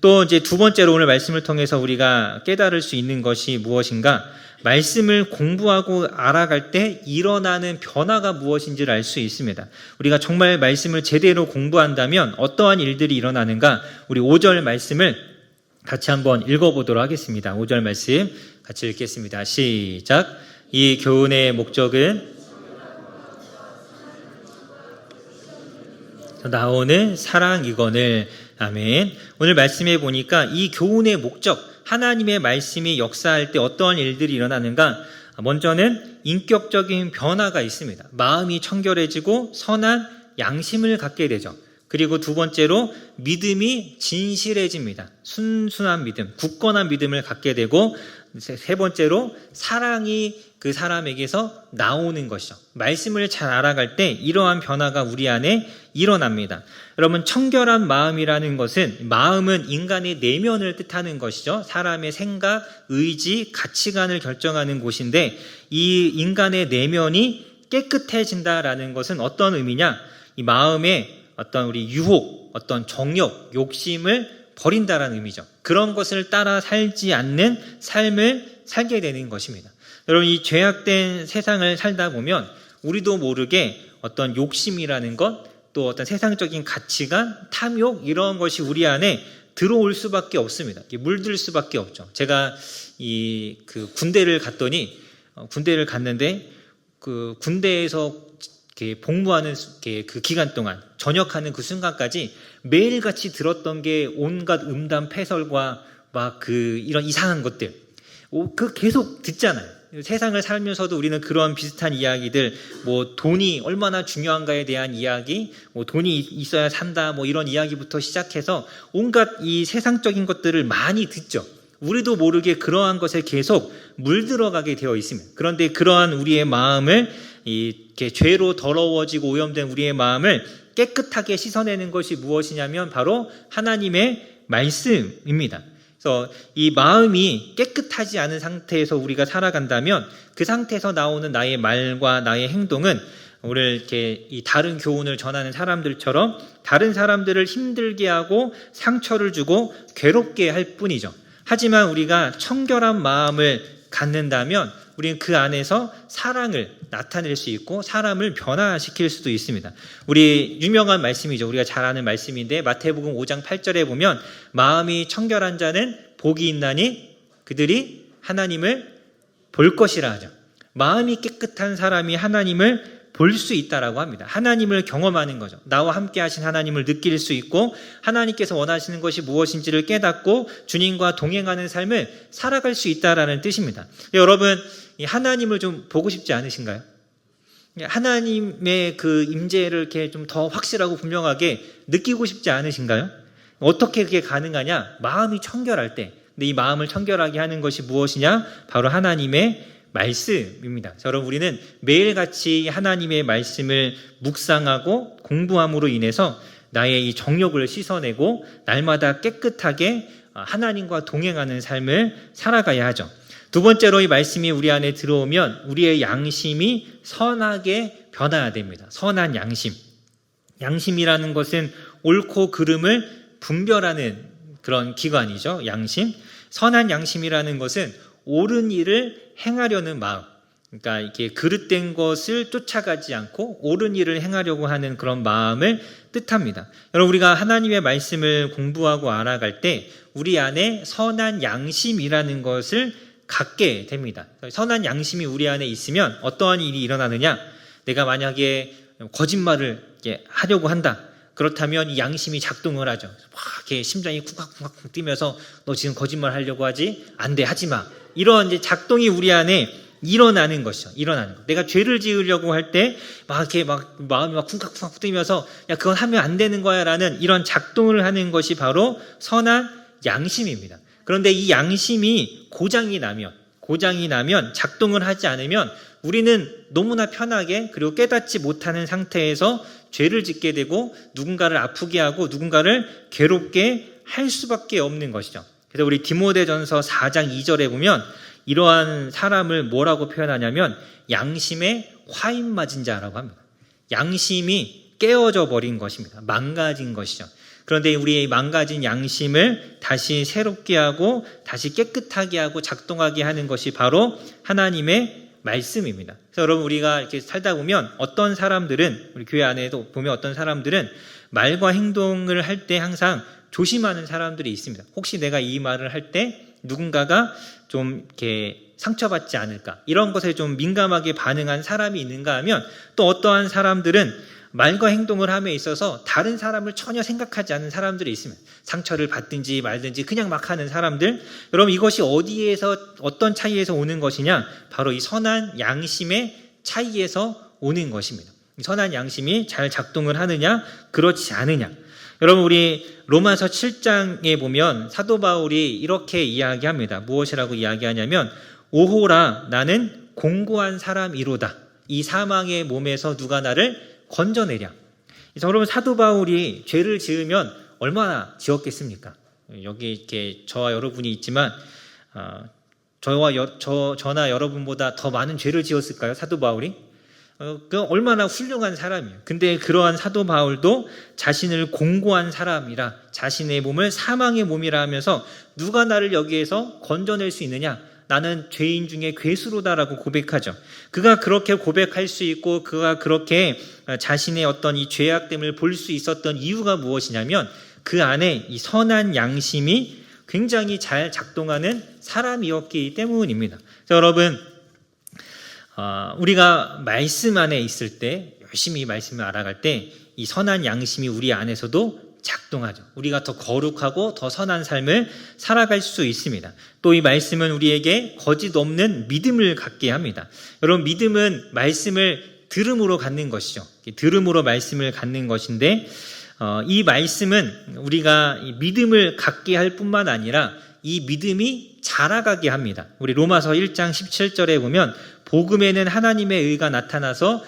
Speaker 1: 또 이제 두 번째로 오늘 말씀을 통해서 우리가 깨달을 수 있는 것이 무엇인가? 말씀을 공부하고 알아갈 때 일어나는 변화가 무엇인지를 알 수 있습니다. 우리가 정말 말씀을 제대로 공부한다면 어떠한 일들이 일어나는가? 우리 5절 말씀을 같이 한번 읽어보도록 하겠습니다. 5절 말씀 같이 읽겠습니다. 시작. 이 교훈의 목적은 나오는 사랑이거늘. 아멘. 오늘 말씀해 보니까 이 교훈의 목적, 하나님의 말씀이 역사할 때 어떠한 일들이 일어나는가? 먼저는 인격적인 변화가 있습니다. 마음이 청결해지고 선한 양심을 갖게 되죠. 그리고 두 번째로 믿음이 진실해집니다. 순수한 믿음, 굳건한 믿음을 갖게 되고, 세 번째로 사랑이 그 사람에게서 나오는 것이죠. 말씀을 잘 알아갈 때 이러한 변화가 우리 안에 일어납니다. 여러분, 청결한 마음이라는 것은, 마음은 인간의 내면을 뜻하는 것이죠. 사람의 생각, 의지, 가치관을 결정하는 곳인데, 이 인간의 내면이 깨끗해진다라는 것은 어떤 의미냐? 이 마음에 어떤 우리 유혹, 어떤 정욕, 욕심을 버린다라는 의미죠. 그런 것을 따라 살지 않는 삶을 살게 되는 것입니다. 여러분, 이 죄악된 세상을 살다 보면 우리도 모르게 어떤 욕심이라는 것, 또 어떤 세상적인 가치관, 탐욕, 이런 것이 우리 안에 들어올 수밖에 없습니다. 물들 수밖에 없죠. 제가 군대를 갔는데 그 군대에서 복무하는 그 기간 동안, 전역하는 그 순간까지 매일같이 들었던 게 온갖 음담 패설과 이런 이상한 것들, 계속 듣잖아요. 세상을 살면서도 우리는 그런 비슷한 이야기들, 돈이 얼마나 중요한가에 대한 이야기, 돈이 있어야 산다, 이런 이야기부터 시작해서 온갖 이 세상적인 것들을 많이 듣죠. 우리도 모르게 그러한 것에 계속 물들어가게 되어 있습니다. 그런데 그러한 우리의 마음을, 이렇게 죄로 더러워지고 오염된 우리의 마음을 깨끗하게 씻어내는 것이 무엇이냐면 바로 하나님의 말씀입니다. 그래서 이 마음이 깨끗하지 않은 상태에서 우리가 살아간다면 그 상태에서 나오는 나의 말과 나의 행동은 오늘 이렇게 이 다른 교훈을 전하는 사람들처럼 다른 사람들을 힘들게 하고 상처를 주고 괴롭게 할 뿐이죠. 하지만 우리가 청결한 마음을 갖는다면 우리는 그 안에서 사랑을 나타낼 수 있고 사람을 변화시킬 수도 있습니다. 우리 유명한 말씀이죠. 우리가 잘 아는 말씀인데 마태복음 5장 8절에 보면 마음이 청결한 자는 복이 있나니 그들이 하나님을 볼 것이라 하죠. 마음이 깨끗한 사람이 하나님을 볼 수 있다라고 합니다. 하나님을 경험하는 거죠. 나와 함께 하신 하나님을 느낄 수 있고 하나님께서 원하시는 것이 무엇인지를 깨닫고 주님과 동행하는 삶을 살아갈 수 있다라는 뜻입니다. 여러분, 하나님을 좀 보고 싶지 않으신가요? 하나님의 그 임재를 이렇게 좀 더 확실하고 분명하게 느끼고 싶지 않으신가요? 어떻게 그게 가능하냐? 마음이 청결할 때. 근데 이 마음을 청결하게 하는 것이 무엇이냐? 바로 하나님의 말씀입니다. 여러분, 우리는 매일같이 하나님의 말씀을 묵상하고 공부함으로 인해서 나의 이 정욕을 씻어내고 날마다 깨끗하게 하나님과 동행하는 삶을 살아가야 하죠. 두 번째로 이 말씀이 우리 안에 들어오면 우리의 양심이 선하게 변화해야 됩니다. 선한 양심. 양심이라는 것은 옳고 그름을 분별하는 그런 기관이죠. 양심. 선한 양심이라는 것은 옳은 일을 행하려는 마음, 그러니까 이렇게 그릇된 것을 쫓아가지 않고 옳은 일을 행하려고 하는 그런 마음을 뜻합니다. 여러분, 우리가 하나님의 말씀을 공부하고 알아갈 때 우리 안에 선한 양심이라는 것을 갖게 됩니다. 선한 양심이 우리 안에 있으면 어떠한 일이 일어나느냐? 내가 만약에 거짓말을 하려고 한다. 그렇다면 이 양심이 작동을 하죠. 이렇게 심장이 쿵쾅쿵쾅 뛰면서 너 지금 거짓말 하려고 하지? 안 돼, 하지 마. 이런 이제 작동이 우리 안에 일어나는 것이죠. 일어나는 것. 내가 죄를 지으려고 할 때 이렇게 마음이 쿵쾅쿵쾅 뛰면서 야, 그건 하면 안 되는 거야라는 이런 작동을 하는 것이 바로 선한 양심입니다. 그런데 이 양심이 고장이 나면 작동을 하지 않으면 우리는 너무나 편하게 그리고 깨닫지 못하는 상태에서 죄를 짓게 되고 누군가를 아프게 하고 누군가를 괴롭게 할 수밖에 없는 것이죠. 그래서 우리 디모데전서 4장 2절에 보면 이러한 사람을 뭐라고 표현하냐면 양심에 화인 맞은 자라고 합니다. 양심이 깨어져 버린 것입니다. 망가진 것이죠. 그런데 우리의 망가진 양심을 다시 새롭게 하고 다시 깨끗하게 하고 작동하게 하는 것이 바로 하나님의 말씀입니다. 그래서 여러분, 우리가 이렇게 살다 보면 어떤 사람들은, 우리 교회 안에도 보면 어떤 사람들은 말과 행동을 할 때 항상 조심하는 사람들이 있습니다. 혹시 내가 이 말을 할 때 누군가가 좀 이렇게 상처받지 않을까, 이런 것에 좀 민감하게 반응한 사람이 있는가 하면 또 어떠한 사람들은 말과 행동을 함에 있어서 다른 사람을 전혀 생각하지 않는 사람들이 있습니다. 상처를 받든지 말든지 그냥 막 하는 사람들. 여러분, 이것이 어디에서 어떤 차이에서 오는 것이냐? 바로 이 선한 양심의 차이에서 오는 것입니다. 선한 양심이 잘 작동을 하느냐 그렇지 않으냐. 여러분, 우리 로마서 7장에 보면 사도 바울이 이렇게 이야기합니다. 무엇이라고 이야기하냐면 오호라, 나는 공고한 사람이로다. 이 사망의 몸에서 누가 나를 건져내랴. 그래서 여러분, 사도 바울이 죄를 지으면 얼마나 지었겠습니까? 여기 이렇게 저와 여러분이 있지만 저나 여러분보다 더 많은 죄를 지었을까요? 사도 바울이? 그 얼마나 훌륭한 사람이에요. 근데 그러한 사도 바울도 자신을 공고한 사람이라, 자신의 몸을 사망의 몸이라 하면서 누가 나를 여기에서 건져낼 수 있느냐? 나는 죄인 중에 괴수로다라고 고백하죠. 그가 그렇게 고백할 수 있고 그가 그렇게 자신의 어떤 이 죄악됨을 볼 수 있었던 이유가 무엇이냐면 그 안에 이 선한 양심이 굉장히 잘 작동하는 사람이었기 때문입니다. 여러분, 우리가 말씀 안에 있을 때, 열심히 말씀을 알아갈 때 이 선한 양심이 우리 안에서도 작동하죠. 우리가 더 거룩하고 더 선한 삶을 살아갈 수 있습니다. 또 이 말씀은 우리에게 거짓 없는 믿음을 갖게 합니다. 여러분, 믿음은 말씀을 들음으로 갖는 것이죠. 들음으로 말씀을 갖는 것인데 이 말씀은 우리가 이 믿음을 갖게 할 뿐만 아니라 이 믿음이 자라가게 합니다. 우리 로마서 1장 17절에 보면 복음에는 하나님의 의가 나타나서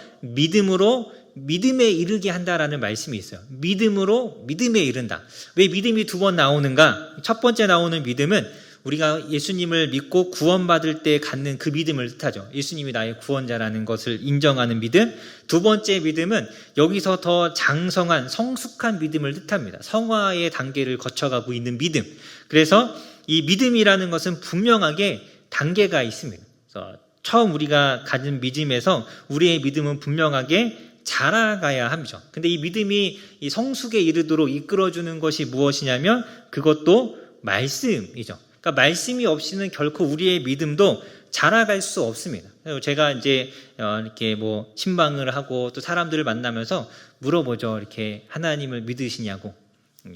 Speaker 1: 믿음에 이르게 한다라는 말씀이 있어요. 믿음으로 믿음에 이른다. 왜 믿음이 두 번 나오는가? 첫 번째 나오는 믿음은 우리가 예수님을 믿고 구원받을 때 갖는 그 믿음을 뜻하죠. 예수님이 나의 구원자라는 것을 인정하는 믿음. 두 번째 믿음은 여기서 더 장성한 성숙한 믿음을 뜻합니다. 성화의 단계를 거쳐가고 있는 믿음. 그래서 이 믿음이라는 것은 분명하게 단계가 있습니다. 그래서 처음 우리가 가진 믿음에서 우리의 믿음은 분명하게 자라가야 합니다. 근데 이 믿음이 이 성숙에 이르도록 이끌어주는 것이 무엇이냐면 그것도 말씀이죠. 그러니까 말씀이 없이는 결코 우리의 믿음도 자라갈 수 없습니다. 제가 이제 이렇게 뭐 신방을 하고 또 사람들을 만나면서 물어보죠. 이렇게 하나님을 믿으시냐고,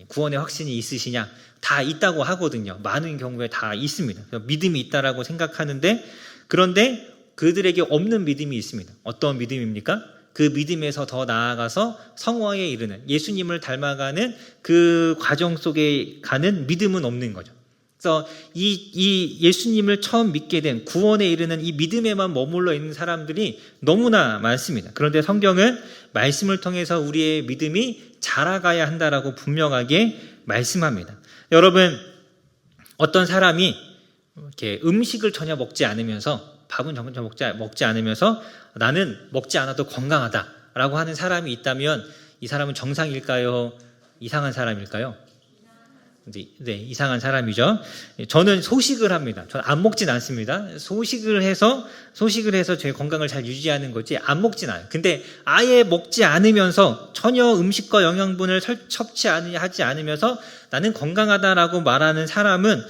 Speaker 1: 구원의 확신이 있으시냐, 다 있다고 하거든요. 많은 경우에 다 있습니다. 믿음이 있다라고 생각하는데, 그런데 그들에게 없는 믿음이 있습니다. 어떤 믿음입니까? 그 믿음에서 더 나아가서 성화에 이르는, 예수님을 닮아가는 그 과정 속에 가는 믿음은 없는 거죠. 그래서 이 예수님을 처음 믿게 된, 구원에 이르는 이 믿음에만 머물러 있는 사람들이 너무나 많습니다. 그런데 성경은 말씀을 통해서 우리의 믿음이 자라가야 한다라고 분명하게 말씀합니다. 여러분, 어떤 사람이 이렇게 음식을 전혀 먹지 않으면서, 밥은 전혀 먹지 않으면서 나는 먹지 않아도 건강하다라고 하는 사람이 있다면 이 사람은 정상일까요? 이상한 사람일까요? 네, 이상한 사람이죠. 저는 소식을 합니다. 저는 안 먹진 않습니다. 소식을 해서 제 건강을 잘 유지하는 거지 안 먹진 않아요. 근데 아예 먹지 않으면서 전혀 음식과 영양분을 섭취하지 않으면서 나는 건강하다라고 말하는 사람은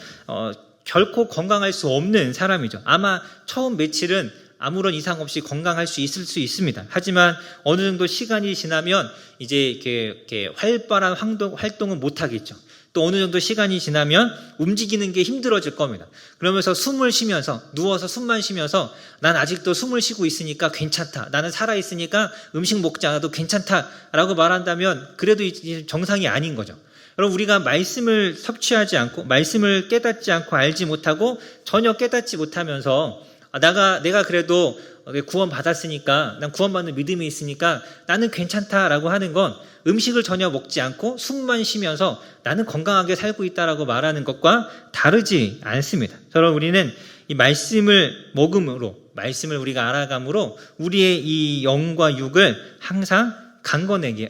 Speaker 1: 결코 건강할 수 없는 사람이죠. 아마 처음 며칠은 아무런 이상 없이 건강할 수 있을 수 있습니다. 하지만 어느 정도 시간이 지나면 이제 이렇게 활발한 활동은 못 하겠죠. 또 어느 정도 시간이 지나면 움직이는 게 힘들어질 겁니다. 그러면서 숨을 쉬면서, 누워서 숨만 쉬면서 난 아직도 숨을 쉬고 있으니까 괜찮다, 나는 살아있으니까 음식 먹지 않아도 괜찮다라고 말한다면 그래도 이제 정상이 아닌 거죠. 여러분, 우리가 말씀을 섭취하지 않고 말씀을 깨닫지 않고 알지 못하고 전혀 깨닫지 못하면서 내가 그래도 구원 받았으니까, 난 구원받는 믿음이 있으니까 나는 괜찮다라고 하는 건 음식을 전혀 먹지 않고 숨만 쉬면서 나는 건강하게 살고 있다라고 말하는 것과 다르지 않습니다. 여러분, 우리는 이 말씀을 먹음으로, 말씀을 우리가 알아감으로 우리의 이 영과 육을 항상 강건하게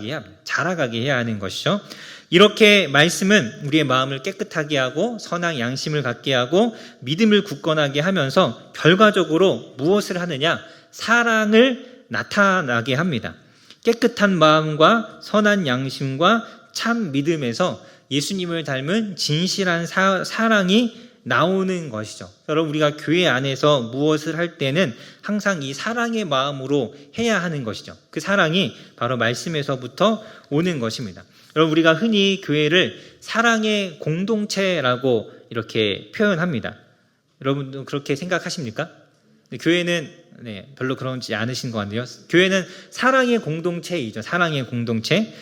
Speaker 1: 해야 합니다. 자라가게 해야 하는 것이죠. 이렇게 말씀은 우리의 마음을 깨끗하게 하고 선한 양심을 갖게 하고 믿음을 굳건하게 하면서 결과적으로 무엇을 하느냐? 사랑을 나타나게 합니다. 깨끗한 마음과 선한 양심과 참 믿음에서 예수님을 닮은 진실한 사랑이 나오는 것이죠. 여러분, 우리가 교회 안에서 무엇을 할 때는 항상 이 사랑의 마음으로 해야 하는 것이죠. 그 사랑이 바로 말씀에서부터 오는 것입니다. 여러분, 우리가 흔히 교회를 사랑의 공동체라고 이렇게 표현합니다. 여러분도 그렇게 생각하십니까? 교회는 별로 그렇지 않으신 것 같네요. 교회는 사랑의 공동체이죠. 사랑의 공동체.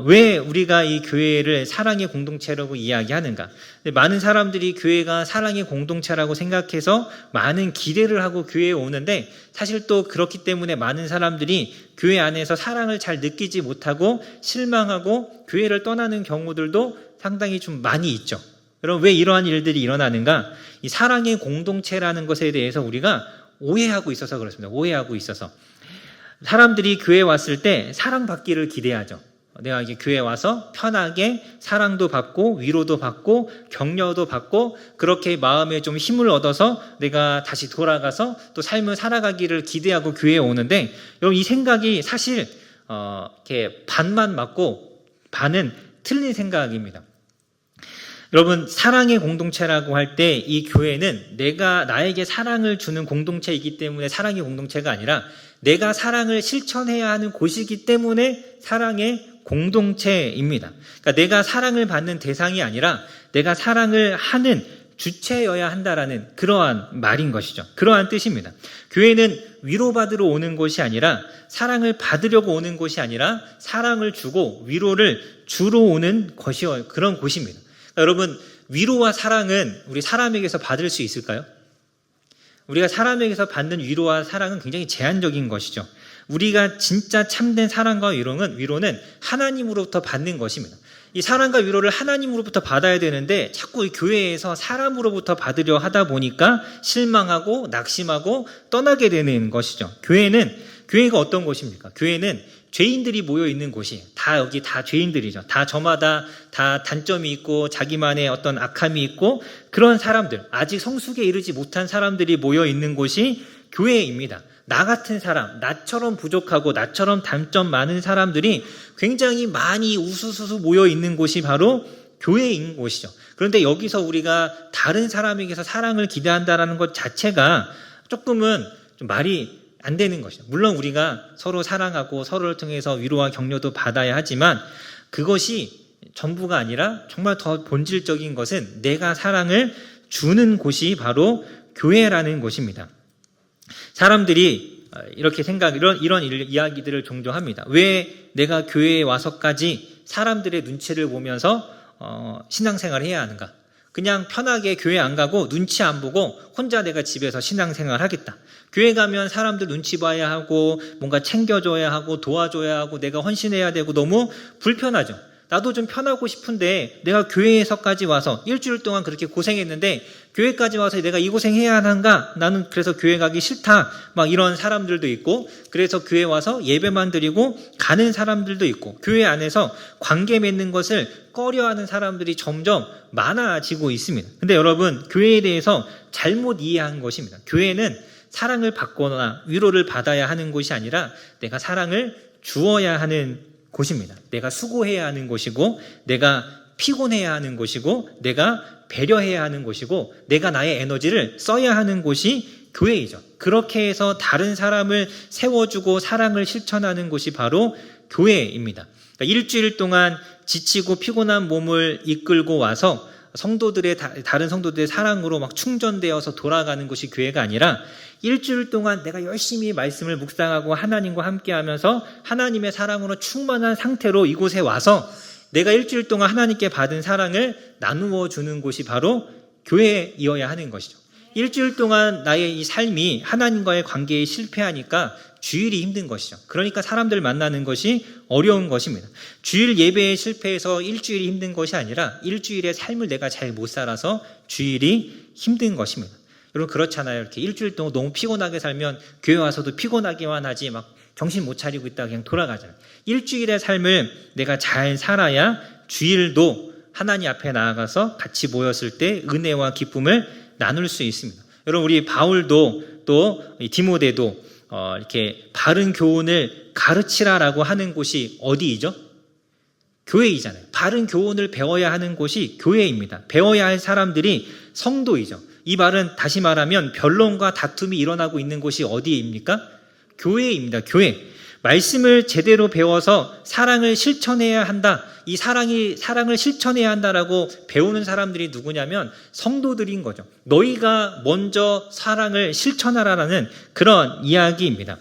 Speaker 1: 왜 우리가 이 교회를 사랑의 공동체라고 이야기하는가? 많은 사람들이 교회가 사랑의 공동체라고 생각해서 많은 기대를 하고 교회에 오는데, 사실 또 그렇기 때문에 많은 사람들이 교회 안에서 사랑을 잘 느끼지 못하고 실망하고 교회를 떠나는 경우들도 상당히 좀 많이 있죠. 여러분, 왜 이러한 일들이 일어나는가? 이 사랑의 공동체라는 것에 대해서 우리가 오해하고 있어서 그렇습니다. 오해하고 있어서 사람들이 교회에 왔을 때 사랑받기를 기대하죠. 내가 이게 교회에 와서 편하게 사랑도 받고 위로도 받고 격려도 받고 그렇게 마음에 좀 힘을 얻어서 내가 다시 돌아가서 또 삶을 살아가기를 기대하고 교회에 오는데, 여러분 이 생각이 사실 이렇게 반만 맞고 반은 틀린 생각입니다. 여러분, 사랑의 공동체라고 할 때 이 교회는 내가 나에게 사랑을 주는 공동체이기 때문에 사랑의 공동체가 아니라 내가 사랑을 실천해야 하는 곳이기 때문에 사랑의 공동체입니다. 그러니까 내가 사랑을 받는 대상이 아니라 내가 사랑을 하는 주체여야 한다라는 그러한 말인 것이죠. 그러한 뜻입니다. 교회는 위로받으러 오는 곳이 아니라 사랑을 받으려고 오는 곳이 아니라 사랑을 주고 위로를 주러 오는 그런 곳입니다. 그러니까 여러분, 위로와 사랑은 우리 사람에게서 받을 수 있을까요? 우리가 사람에게서 받는 위로와 사랑은 굉장히 제한적인 것이죠. 우리가 진짜 참된 사랑과 위로는 하나님으로부터 받는 것입니다. 이 사랑과 위로를 하나님으로부터 받아야 되는데 자꾸 이 교회에서 사람으로부터 받으려 하다 보니까 실망하고 낙심하고 떠나게 되는 것이죠. 교회가 어떤 곳입니까? 교회는 죄인들이 모여 있는 곳이 여기 다 죄인들이죠. 다 저마다 다 단점이 있고 자기만의 어떤 악함이 있고 그런 사람들, 아직 성숙에 이르지 못한 사람들이 모여 있는 곳이 교회입니다. 나 같은 사람, 나처럼 부족하고 나처럼 단점 많은 사람들이 굉장히 많이 우수수수 모여 있는 곳이 바로 교회인 곳이죠. 그런데 여기서 우리가 다른 사람에게서 사랑을 기대한다는 것 자체가 조금은 좀 말이 안 되는 것이죠. 물론 우리가 서로 사랑하고 서로를 통해서 위로와 격려도 받아야 하지만 그것이 전부가 아니라 정말 더 본질적인 것은 내가 사랑을 주는 곳이 바로 교회라는 곳입니다. 사람들이 이렇게 이런 이야기들을 종종 합니다. 왜 내가 교회에 와서까지 사람들의 눈치를 보면서 신앙생활을 해야 하는가? 그냥 편하게 교회 안 가고 눈치 안 보고 혼자 내가 집에서 신앙생활 하겠다. 교회 가면 사람들 눈치 봐야 하고 뭔가 챙겨줘야 하고 도와줘야 하고 내가 헌신해야 되고 너무 불편하죠. 나도 좀 편하고 싶은데 내가 교회에서까지 와서 일주일 동안 그렇게 고생했는데 교회까지 와서 내가 이 고생해야 하는가? 나는 그래서 교회 가기 싫다. 막 이런 사람들도 있고, 그래서 교회 와서 예배만 드리고 가는 사람들도 있고, 교회 안에서 관계 맺는 것을 꺼려하는 사람들이 점점 많아지고 있습니다. 근데 여러분, 교회에 대해서 잘못 이해한 것입니다. 교회는 사랑을 받거나 위로를 받아야 하는 곳이 아니라 내가 사랑을 주어야 하는 곳입니다. 내가 수고해야 하는 곳이고, 내가 피곤해야 하는 곳이고, 내가 배려해야 하는 곳이고, 내가 나의 에너지를 써야 하는 곳이 교회이죠. 그렇게 해서 다른 사람을 세워주고 사랑을 실천하는 곳이 바로 교회입니다. 그러니까 일주일 동안 지치고 피곤한 몸을 이끌고 와서 다른 성도들의 사랑으로 막 충전되어서 돌아가는 곳이 교회가 아니라 일주일 동안 내가 열심히 말씀을 묵상하고 하나님과 함께하면서 하나님의 사랑으로 충만한 상태로 이곳에 와서 내가 일주일 동안 하나님께 받은 사랑을 나누어 주는 곳이 바로 교회이어야 하는 것이죠. 일주일 동안 나의 이 삶이 하나님과의 관계에 실패하니까 주일이 힘든 것이죠. 그러니까 사람들 만나는 것이 어려운 것입니다. 주일 예배에 실패해서 일주일이 힘든 것이 아니라 일주일의 삶을 내가 잘 못 살아서 주일이 힘든 것입니다. 여러분 그렇잖아요. 이렇게 일주일 동안 너무 피곤하게 살면 교회 와서도 피곤하기만 하지 막 정신 못 차리고 있다가 그냥 돌아가잖아요. 일주일의 삶을 내가 잘 살아야 주일도 하나님 앞에 나아가서 같이 모였을 때 은혜와 기쁨을 나눌 수 있습니다. 여러분 우리 바울도 또 디모데도 이렇게 바른 교훈을 가르치라라고 하는 곳이 어디이죠? 교회이잖아요. 바른 교훈을 배워야 하는 곳이 교회입니다. 배워야 할 사람들이 성도이죠. 이 말은 다시 말하면 변론과 다툼이 일어나고 있는 곳이 어디입니까? 교회입니다. 교회. 말씀을 제대로 배워서 사랑을 실천해야 한다. 이 사랑을 실천해야 한다라고 배우는 사람들이 누구냐면 성도들인 거죠. 너희가 먼저 사랑을 실천하라는 그런 이야기입니다.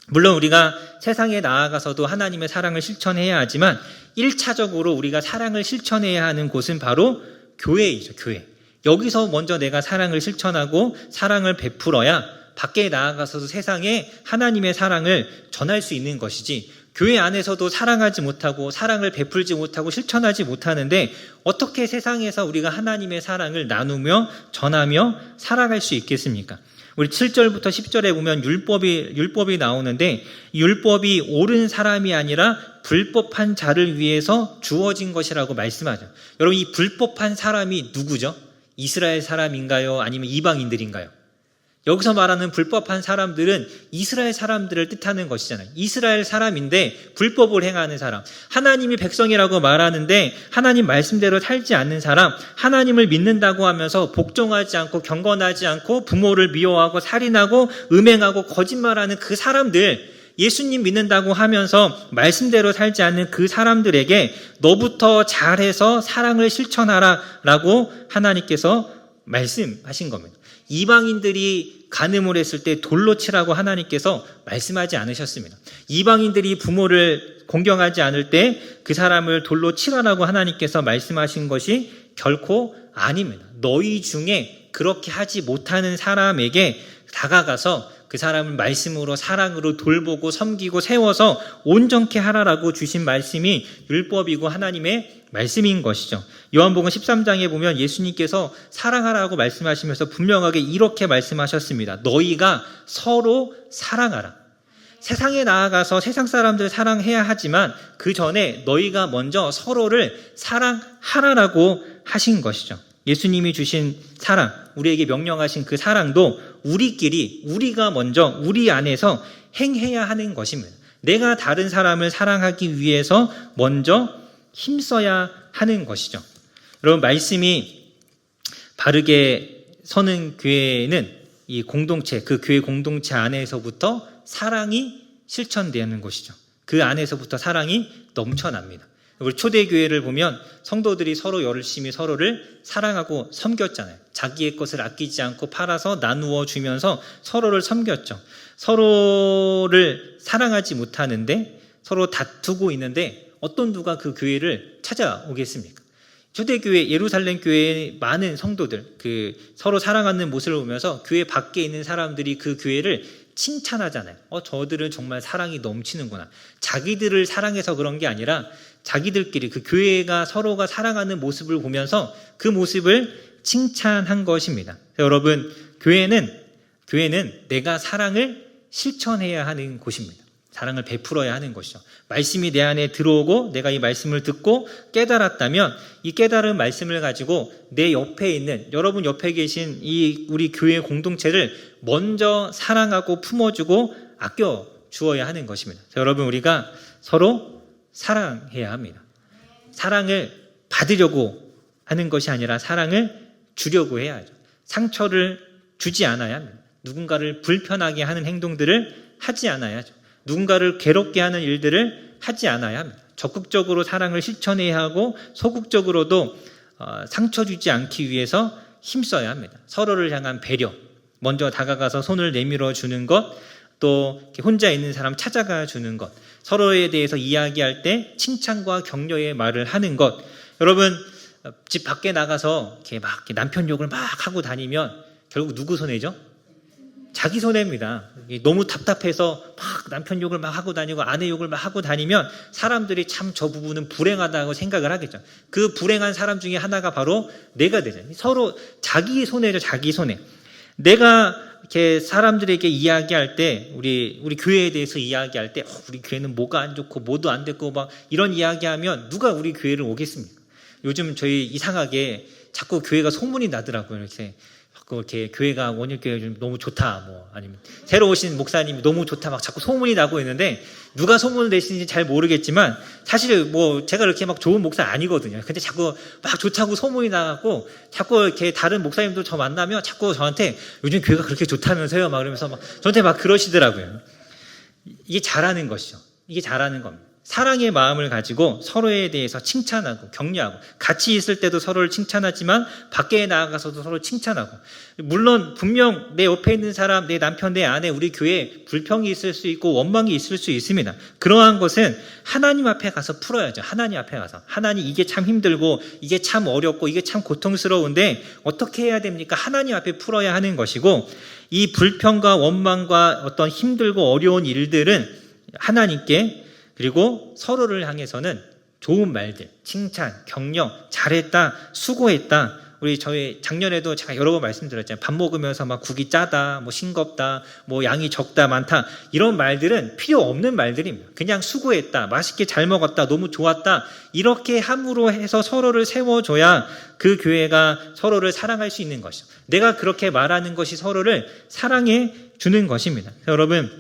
Speaker 1: 물론 우리가 세상에 나아가서도 하나님의 사랑을 실천해야 하지만 1차적으로 우리가 사랑을 실천해야 하는 곳은 바로 교회이죠. 교회. 여기서 먼저 내가 사랑을 실천하고 사랑을 베풀어야 밖에 나아가서도 세상에 하나님의 사랑을 전할 수 있는 것이지, 교회 안에서도 사랑하지 못하고 사랑을 베풀지 못하고 실천하지 못하는데 어떻게 세상에서 우리가 하나님의 사랑을 나누며 전하며 살아갈 수 있겠습니까? 우리 7절부터 10절에 보면 율법이 나오는데, 율법이 옳은 사람이 아니라 불법한 자를 위해서 주어진 것이라고 말씀하죠. 여러분, 이 불법한 사람이 누구죠? 이스라엘 사람인가요? 아니면 이방인들인가요? 여기서 말하는 불법한 사람들은 이스라엘 사람들을 뜻하는 것이잖아요. 이스라엘 사람인데 불법을 행하는 사람, 하나님이 백성이라고 말하는데 하나님 말씀대로 살지 않는 사람, 하나님을 믿는다고 하면서 복종하지 않고 경건하지 않고 부모를 미워하고 살인하고 음행하고 거짓말하는 그 사람들, 예수님 믿는다고 하면서 말씀대로 살지 않는 그 사람들에게 너부터 잘해서 사랑을 실천하라 라고 하나님께서 말씀하신 겁니다. 이방인들이 간음을 했을 때 돌로 치라고 하나님께서 말씀하지 않으셨습니다. 이방인들이 부모를 공경하지 않을 때 그 사람을 돌로 치라라고 하나님께서 말씀하신 것이 결코 아닙니다. 너희 중에 그렇게 하지 못하는 사람에게 다가가서 그 사람을 말씀으로 사랑으로 돌보고 섬기고 세워서 온전케 하라라고 주신 말씀이 율법이고 하나님의 말씀인 것이죠. 요한복음 13장에 보면 예수님께서 사랑하라고 말씀하시면서 분명하게 이렇게 말씀하셨습니다. 너희가 서로 사랑하라. 세상에 나아가서 세상 사람들 사랑해야 하지만 그 전에 너희가 먼저 서로를 사랑하라라고 하신 것이죠. 예수님이 주신 사랑, 우리에게 명령하신 그 사랑도 우리가 먼저 우리 안에서 행해야 하는 것입니다. 내가 다른 사람을 사랑하기 위해서 먼저 힘써야 하는 것이죠. 여러분, 말씀이 바르게 서는 교회는 이 공동체, 그 교회 공동체 안에서부터 사랑이 실천되는 것이죠. 그 안에서부터 사랑이 넘쳐납니다. 우리 초대교회를 보면 성도들이 서로 열심히 서로를 사랑하고 섬겼잖아요. 자기의 것을 아끼지 않고 팔아서 나누어 주면서 서로를 섬겼죠. 서로를 사랑하지 못하는데 서로 다투고 있는데 어떤 누가 그 교회를 찾아오겠습니까? 초대교회, 예루살렘 교회의 많은 성도들, 그 서로 사랑하는 모습을 보면서 교회 밖에 있는 사람들이 그 교회를 칭찬하잖아요. 저들은 정말 사랑이 넘치는구나. 자기들을 사랑해서 그런 게 아니라 자기들끼리 그 교회가 서로가 사랑하는 모습을 보면서 그 모습을 칭찬한 것입니다. 여러분, 교회는 내가 사랑을 실천해야 하는 곳입니다. 사랑을 베풀어야 하는 것이죠. 말씀이 내 안에 들어오고 내가 이 말씀을 듣고 깨달았다면 이 깨달은 말씀을 가지고 내 옆에 있는, 여러분 옆에 계신 이 우리 교회 공동체를 먼저 사랑하고 품어주고 아껴 주어야 하는 것입니다. 여러분, 우리가 서로 사랑해야 합니다. 사랑을 받으려고 하는 것이 아니라 사랑을 주려고 해야죠. 상처를 주지 않아야 합니다. 누군가를 불편하게 하는 행동들을 하지 않아야죠. 누군가를 괴롭게 하는 일들을 하지 않아야 합니다. 적극적으로 사랑을 실천해야 하고 소극적으로도 상처 주지 않기 위해서 힘써야 합니다. 서로를 향한 배려, 먼저 다가가서 손을 내밀어 주는 것, 또 혼자 있는 사람 찾아가 주는 것, 서로에 대해서 이야기할 때 칭찬과 격려의 말을 하는 것. 여러분, 집 밖에 나가서 이렇게 남편 욕을 막 하고 다니면 결국 누구 손해죠? 자기 손해입니다. 너무 답답해서 막 남편 욕을 막 하고 다니고 아내 욕을 막 하고 다니면 사람들이 참 저 부분은 불행하다고 생각을 하겠죠. 그 불행한 사람 중에 하나가 바로 내가 되잖아요. 서로 자기 손해죠, 자기 손해. 내가 이렇게 사람들에게 이야기할 때, 우리 교회에 대해서 이야기할 때, 우리 교회는 뭐가 안 좋고 뭐도 안 됐고 막 이런 이야기하면 누가 우리 교회를 오겠습니까? 요즘 저희 이상하게 자꾸 교회가 소문이 나더라고요. 이렇게 교회가 원일교회 좀 너무 좋다, 뭐 아니면 새로 오신 목사님이 너무 좋다 막 자꾸 소문이 나고 있는데 누가 소문을 내시는지 잘 모르겠지만 사실 뭐 제가 이렇게 막 좋은 목사 아니거든요. 근데 자꾸 막 좋다고 소문이 나고 자꾸 이렇게 다른 목사님도 저 만나면 자꾸 저한테 요즘 교회가 그렇게 좋다면서요, 막 그러면서 막 저한테 막 그러시더라고요. 이게 잘하는 것이죠. 이게 잘하는 겁니다. 사랑의 마음을 가지고 서로에 대해서 칭찬하고 격려하고, 같이 있을 때도 서로를 칭찬하지만 밖에 나가서도 서로 칭찬하고, 물론 분명 내 옆에 있는 사람, 내 남편, 내 아내, 우리 교회에 불평이 있을 수 있고 원망이 있을 수 있습니다. 그러한 것은 하나님 앞에 가서 풀어야죠. 하나님 앞에 가서, 하나님, 이게 참 힘들고 이게 참 어렵고 이게 참 고통스러운데 어떻게 해야 됩니까? 하나님 앞에 풀어야 하는 것이고, 이 불평과 원망과 어떤 힘들고 어려운 일들은 하나님께, 그리고 서로를 향해서는 좋은 말들, 칭찬, 격려, 잘했다, 수고했다, 저희 작년에도 제가 여러 번 말씀드렸잖아요. 밥 먹으면서 막 국이 짜다, 뭐 싱겁다, 뭐 양이 적다, 많다, 이런 말들은 필요 없는 말들입니다. 그냥 수고했다, 맛있게 잘 먹었다, 너무 좋았다, 이렇게 함으로 해서 서로를 세워줘야 그 교회가 서로를 사랑할 수 있는 것이죠. 내가 그렇게 말하는 것이 서로를 사랑해 주는 것입니다. 여러분,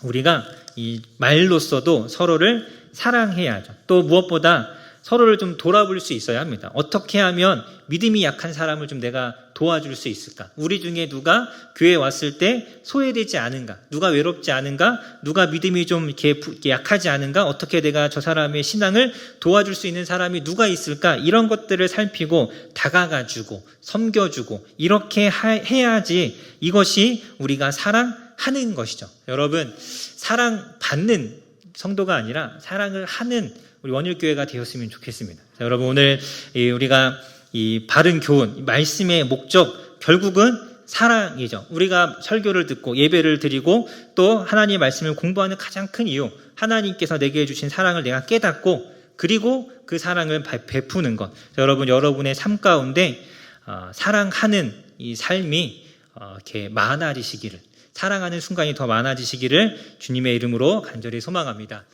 Speaker 1: 우리가 이 말로써도 서로를 사랑해야죠. 또 무엇보다 서로를 좀 돌아볼 수 있어야 합니다. 어떻게 하면 믿음이 약한 사람을 좀 내가 도와줄 수 있을까? 우리 중에 누가 교회에 왔을 때 소외되지 않은가? 누가 외롭지 않은가? 누가 믿음이 좀 이렇게 약하지 않은가? 어떻게 내가 저 사람의 신앙을 도와줄 수 있는 사람이 누가 있을까? 이런 것들을 살피고 다가가주고 섬겨주고 이렇게 해야지 이것이 우리가 사랑하는 것이죠. 여러분, 사랑받는 성도가 아니라 사랑을 하는 우리 원일교회가 되었으면 좋겠습니다. 자, 여러분, 오늘 우리가 이 바른 교훈, 말씀의 목적, 결국은 사랑이죠. 우리가 설교를 듣고 예배를 드리고 또 하나님의 말씀을 공부하는 가장 큰 이유, 하나님께서 내게 주신 사랑을 내가 깨닫고 그리고 그 사랑을 베푸는 것. 자, 여러분, 여러분의 삶 가운데 사랑하는 이 삶이 이렇게 많아지시기를, 사랑하는 순간이 더 많아지시기를 주님의 이름으로 간절히 소망합니다.